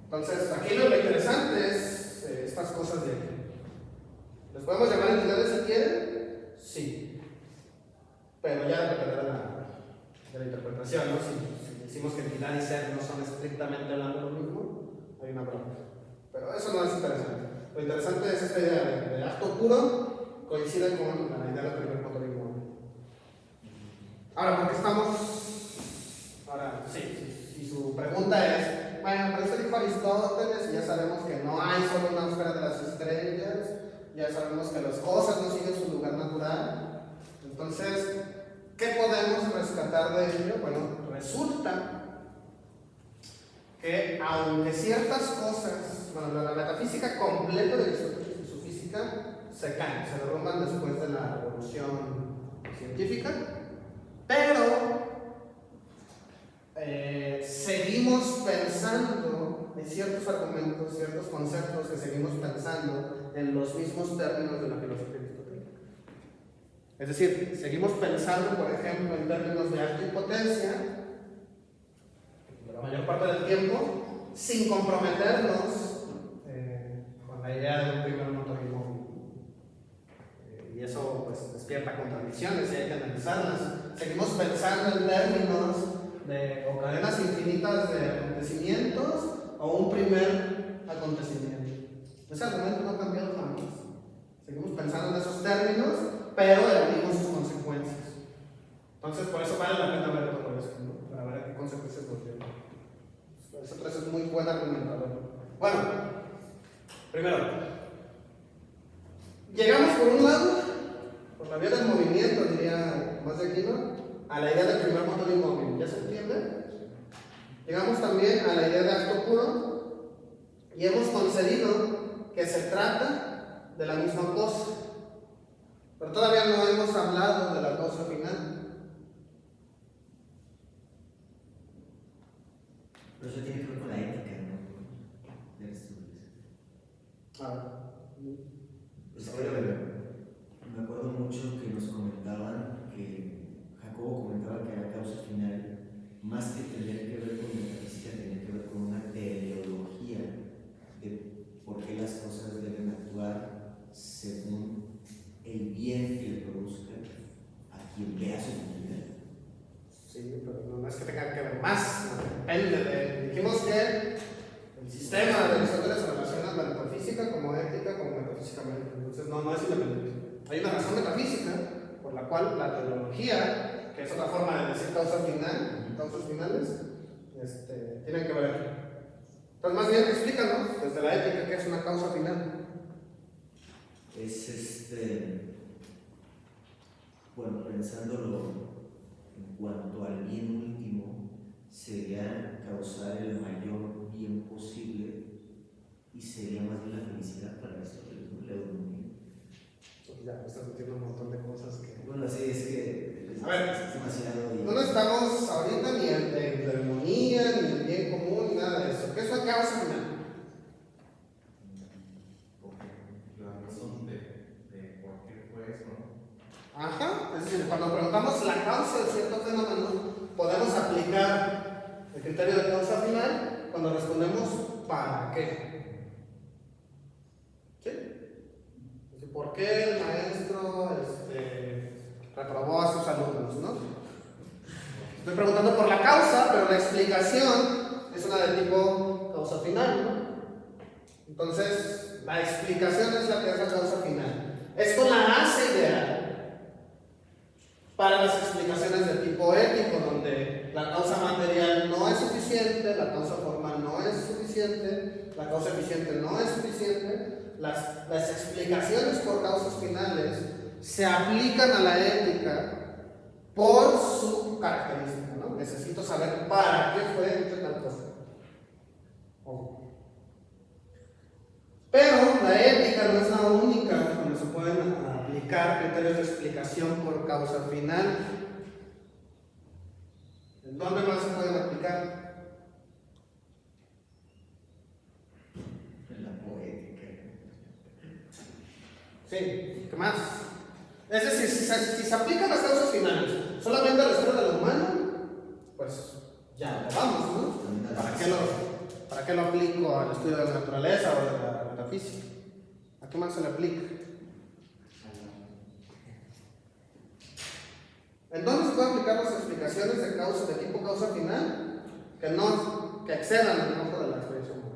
Entonces, aquí lo interesante es estas cosas de aquí. ¿Les podemos llamar entidades si quieren? Sí. Pero ya dependerá de la interpretación, ¿no? Si decimos que entidad y ser no son estrictamente hablando lo mismo, hay una bronca. Pero eso no es interesante. Lo interesante es esta idea de acto puro, coincide con la idea del primer motor inmóvil. Ahora, ¿por qué estamos? Ahora, sí, si su pregunta es, bueno, pero esto dijo Aristóteles y ya sabemos que no hay solo una esfera de las estrellas, ya sabemos que las cosas no siguen su lugar natural. Entonces, ¿qué podemos rescatar de ello? Bueno, resulta que aunque ciertas cosas, bueno, la metafísica completa de Aristóteles y su física se caen, se derrumban después de la revolución científica, pero seguimos pensando en ciertos argumentos, ciertos conceptos que seguimos pensando en los mismos términos de la filosofía aristotélica. Es decir, seguimos pensando, por ejemplo, en términos de acto y potencia, la mayor parte del tiempo, sin comprometernos con la idea de un primer motor inmóvil. Y eso pues despierta contradicciones y hay que analizarlas. Seguimos pensando en términos de o cadenas infinitas de acontecimientos o un primer acontecimiento. Ese argumento no ha cambiado jamás. Seguimos pensando en esos términos, pero evadimos sus consecuencias. Entonces, por eso vale la pena ver todo esto, ¿no? Para ver a qué consecuencias nos lleva. Eso es muy buen argumentador. Bueno, primero, llegamos por un lado, por la vía del movimiento, diría más de Aquino, a la idea del primer motor inmóvil. ¿Ya se entiende? Llegamos también a la idea de acto puro y hemos concedido que se trata de la misma cosa. Pero todavía no hemos hablado de la causa final. Pero eso tiene que ver con la ética, ¿no? De Aristóteles. Pues me acuerdo mucho que nos comentaban que Jacobo comentaba que la causa final, más que tener que ver con metafísica, tenía que ver con una teleología de por qué las cosas deben actuar según el bien que le produzca a quien vea su finalidad. Sí, pero no es que tenga que ver más, depende de. Dijimos que el sistema de Aristóteles se relaciona la metafísica como ética, como metafísicamente. Entonces, no es independiente. Hay una razón metafísica por la cual la teleología, que es otra forma de decir causa final, causas finales, tienen que ver. Entonces, más bien, explícanos desde la ética qué es una causa final. Es bueno, pensándolo en cuanto al bien último, sería causar el mayor bien posible y sería más bien la felicidad para Aristóteles, ¿no? La eudemonía. Ya, me estás metiendo un montón de cosas que. Bueno, sí, es que A ver, es demasiado. No estamos ahorita ni en la armonía, ni en el bien común, ni nada de eso. ¿Qué es la causa final? La razón de por qué fue eso, ¿no? Ajá, es decir, cuando preguntamos la causa de cierto fenómeno, podemos aplicar el criterio de causa final cuando respondemos ¿para qué? ¿Sí? Es decir, ¿por qué el maestro reprobó a sus alumnos, no? Estoy preguntando por la causa, pero la explicación es una de tipo causa final, ¿no? Entonces, la explicación es la que es la causa final. Esto la hace ideal para las explicaciones de tipo ético, donde la causa material no es suficiente, la causa formal no es suficiente, la causa eficiente no es suficiente. Las explicaciones por causas finales se aplican a la ética por su característica, ¿no? Necesito saber para qué fue hecha tal cosa. Pero la ética no es la única donde se pueden aplicar criterios de explicación por causa final. ¿En dónde más se pueden aplicar? En la poética. Sí, ¿qué más? Es decir, si se aplican las causas finales solamente a la esfera de lo humano, pues ya vamos, ¿no? ¿Para qué lo aplico al estudio de la naturaleza o de la metafísica? ¿A qué más se le aplica? ¿En dónde se pueden aplicar las explicaciones de causa de tipo causa final que excedan el campo de la experiencia humana?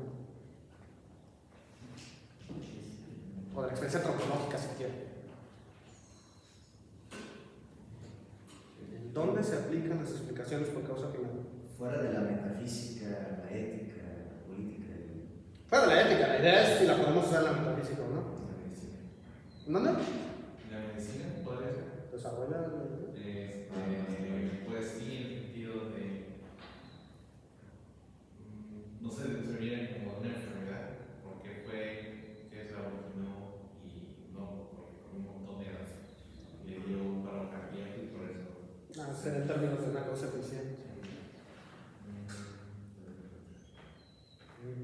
O de la experiencia antropológica, si quieren. ¿En dónde se aplican las explicaciones por causa final? Fuera de la metafísica, la ética, la política y Fuera de la ética, la idea es si la podemos usar en la metafísica o no. la medicina. ¿En dónde? La medicina podría ser. Desarrolla la idea. Pues sí, en el sentido de. No se determina como una enfermedad, porque fue que se la originó y no, porque por un montón de años le dio un paro cardíaco y por eso. Ser en términos de una causa eficiente.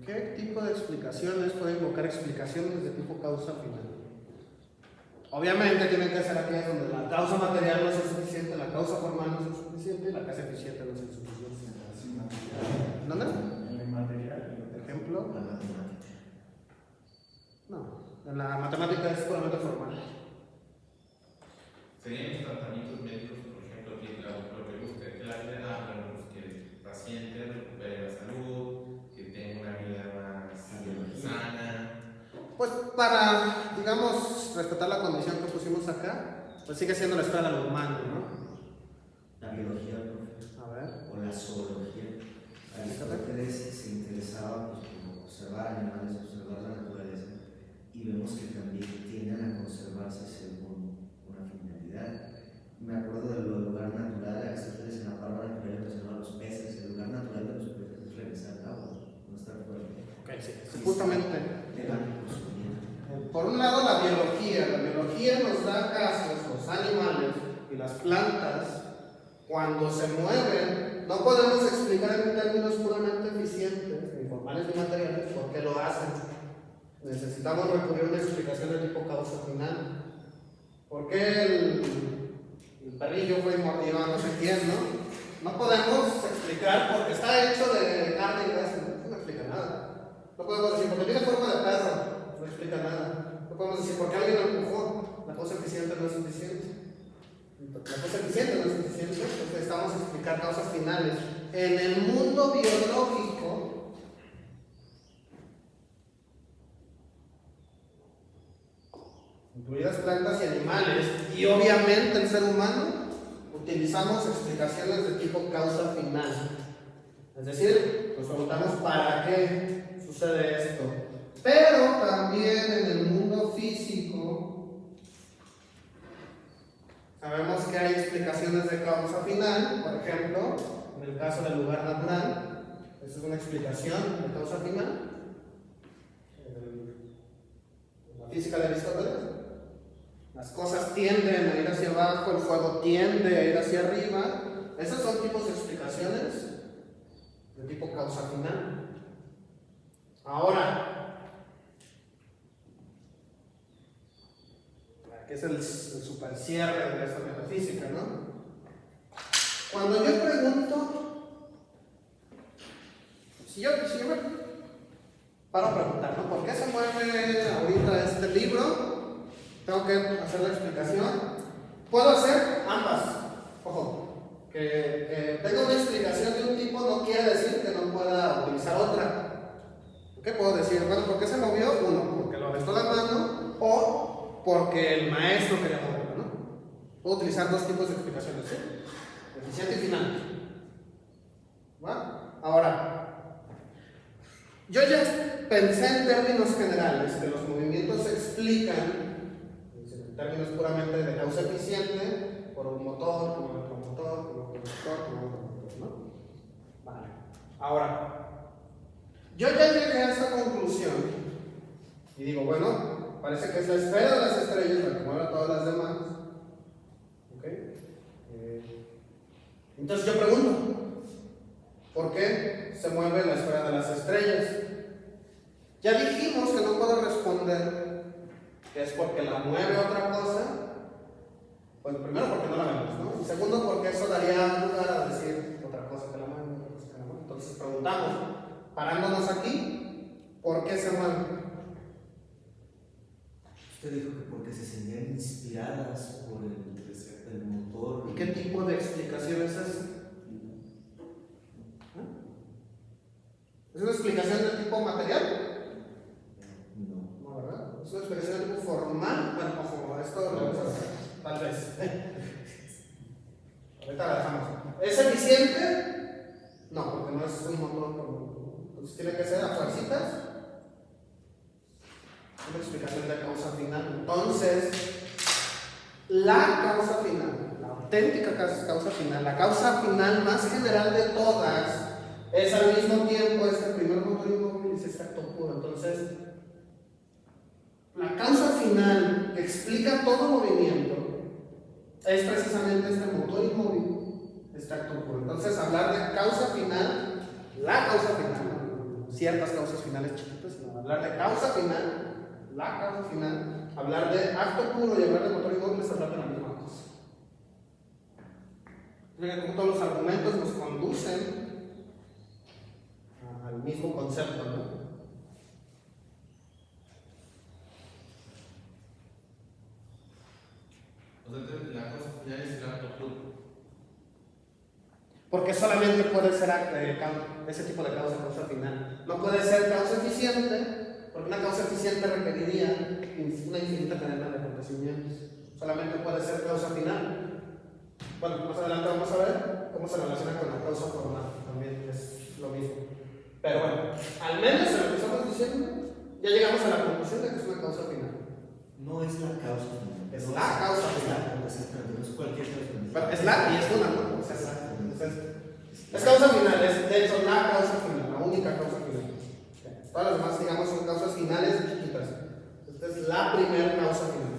¿Qué tipo de explicaciones puede invocar explicaciones de tipo causa final? Obviamente tienen que ser aquellas donde la causa material no es suficiente, la causa formal no es suficiente y la causa eficiente no es suficiente. ¿Dónde? En el material. ¿Ejemplo? La matemática. No, en la matemática es puramente formal. Serían los tratamientos médicos, por ejemplo, que lo que busca que el paciente recupere la salud, que tenga una vida más sana. Pues para, digamos, respetar la condición que pusimos acá, pues sigue siendo la esfera de lo humano, ¿no? La biología, profe. A ver. O la zoología. Aristóteles se interesaba pues, por observar animales, observar la naturaleza, y vemos que también tienden a conservarse según una finalidad. Me acuerdo del lugar natural, Aristóteles en la palabra natural mencionaba los peces. El lugar natural de los peces es regresar al agua, no estar fuera. Ok, sí. Justamente. Por un lado, la biología nos da casos, los animales y las plantas, cuando se mueven, no podemos explicar en términos puramente eficientes, ni formales ni materiales, por qué lo hacen. Necesitamos recurrir a una explicación de tipo causa final. ¿Por qué el perrillo fue mordido a no sé quién, no? No podemos explicar porque está hecho de carne y hueso, no explica nada. No podemos decir porque tiene forma de perro, no explica nada. No podemos decir porque alguien lo empujó, la cosa eficiente no es suficiente. La cosa eficiente no es suficiente, entonces necesitamos explicar causas finales. En el mundo biológico, incluidas plantas y animales, y obviamente el ser humano, utilizamos explicaciones de tipo causa final. Es decir, nos preguntamos para qué sucede esto. Pero también en el mundo físico, sabemos que hay explicaciones de causa final. Por ejemplo, en el caso del lugar natural, esa es una explicación de causa final. En la física de Aristóteles, las cosas tienden a ir hacia abajo, el fuego tiende a ir hacia arriba. Esos son tipos de explicaciones de tipo causa final. Ahora, que es el super cierre de esta metafísica, ¿no? Cuando yo pregunto, si yo me paro a preguntar, ¿no? ¿Por qué se mueve ahorita este libro? Tengo que hacer la explicación. Puedo hacer ambas. Ojo, que tenga una explicación de un tipo no quiere decir que no pueda utilizar otra. ¿Qué puedo decir? Bueno, ¿por qué se movió? Uno, porque lo aventó la mano, o porque el maestro quería moverlo, ¿no? Puedo utilizar dos tipos de explicaciones, ¿sí? Eficiente y final. ¿Va? Ahora, yo ya pensé en términos generales que los movimientos se explican en términos puramente de causa eficiente por un motor, como otro motor, como otro motor, como otro motor, ¿no? Vale. Ahora, yo ya llegué a esta conclusión Y digo, bueno, parece que es la esfera de las estrellas la que mueve a todas las demás. ¿Ok? Entonces yo pregunto, ¿por qué se mueve la esfera de las estrellas? Ya dijimos que no puedo responder que es porque la mueve otra cosa. Pues primero porque no la vemos, ¿no? Y segundo porque eso daría lugar a decir otra cosa que la mueve, otra cosa que la mueve. Entonces preguntamos, parándonos aquí, ¿por qué se mueve? Usted dijo que porque se sentían inspiradas por el motor. ¿Y qué tipo de explicación es esa? ¿Es una explicación de tipo material? No. No, ¿verdad? ¿Es una explicación de tipo formal? Bueno, ojo, esto lo vamos a hacer, tal vez. Ahorita la dejamos. ¿Es eficiente? No, porque no es un motor. Entonces tiene que ser a fuercitas. Una explicación de causa final. Entonces, la causa final, la auténtica causa final, la causa final más general de todas, es al mismo tiempo este primer motor inmóvil y este acto puro. Entonces, la causa final que explica todo movimiento es precisamente este motor inmóvil, este acto puro. Entonces, hablar de causa final, la causa final, ciertas causas finales chiquitas, sino hablar de causa final, la causa final, hablar de acto puro y hablar de motor inmóvil es hablar de la misma cosa. Fíjense cómo todos los argumentos nos conducen al mismo concepto, ¿no? Entonces, la cosa final es el acto puro. Porque solamente puede ser ese tipo de causa final. No puede ser causa eficiente, porque una causa eficiente requeriría una infinita cadena de acontecimientos. Solamente puede ser causa final. Bueno, más adelante vamos a ver cómo se relaciona con la causa formal. También es lo mismo. Pero bueno, al menos en lo que estamos diciendo, ya llegamos a la conclusión de que es una causa final. No es la causa final. Es la causa final. Exactamente, no es cualquier causa final. Pero es la y es una, ¿no? O sea, es causa final, es de hecho la causa final, la única causa final. Todas las demás, digamos, son causas finales chiquitas. Esta es la primera causa final.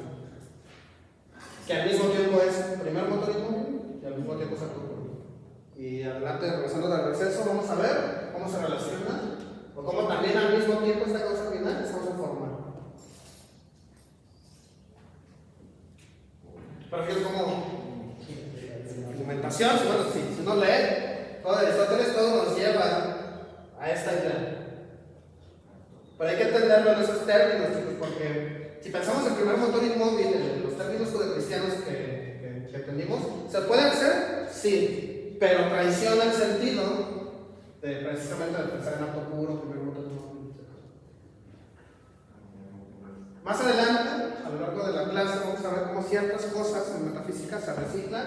Que al mismo tiempo es primer motor inmóvil y al mismo tiempo es acto puro. Y adelante, regresando del receso, vamos a ver cómo se relaciona o cómo también al mismo tiempo esta causa final es causa formal. Pero fíjense cómo argumentación, bueno, si uno lee todo Aristóteles, todo nos lleva a esta idea. Pero hay que entenderlo en esos términos, chicos, porque si pensamos en primer motor inmóvil, en los términos judeocristianos que entendimos, ¿se puede hacer? Sí, pero traiciona el sentido de precisamente de pensar en acto puro, primer motor inmóvil, etc. Más adelante, a lo largo de la clase, vamos a ver cómo ciertas cosas en metafísica se reciclan,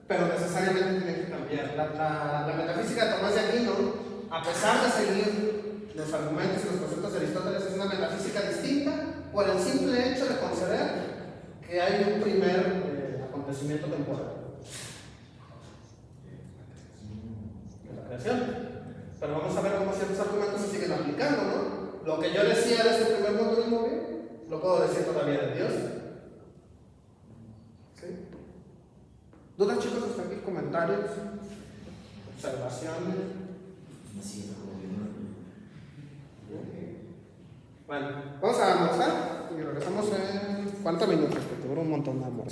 pero necesariamente tienen que cambiar. La metafísica de Tomás de Aquino, a pesar de seguir los argumentos y los conceptos de Aristóteles, es una metafísica distinta por el simple hecho de conceder que hay un primer acontecimiento temporal. La creación. Pero vamos a ver cómo ciertos argumentos se siguen aplicando, ¿no? Lo que yo decía de este primer motor inmóvil, lo puedo decir todavía de Dios. ¿Sí? ¿Dudas, chicos, hasta aquí? ¿Comentarios? ¿Observaciones? Me siento como bien. Bueno, vamos a almorzar y regresamos en 40 minutos, porque dura un montón de almuerzo.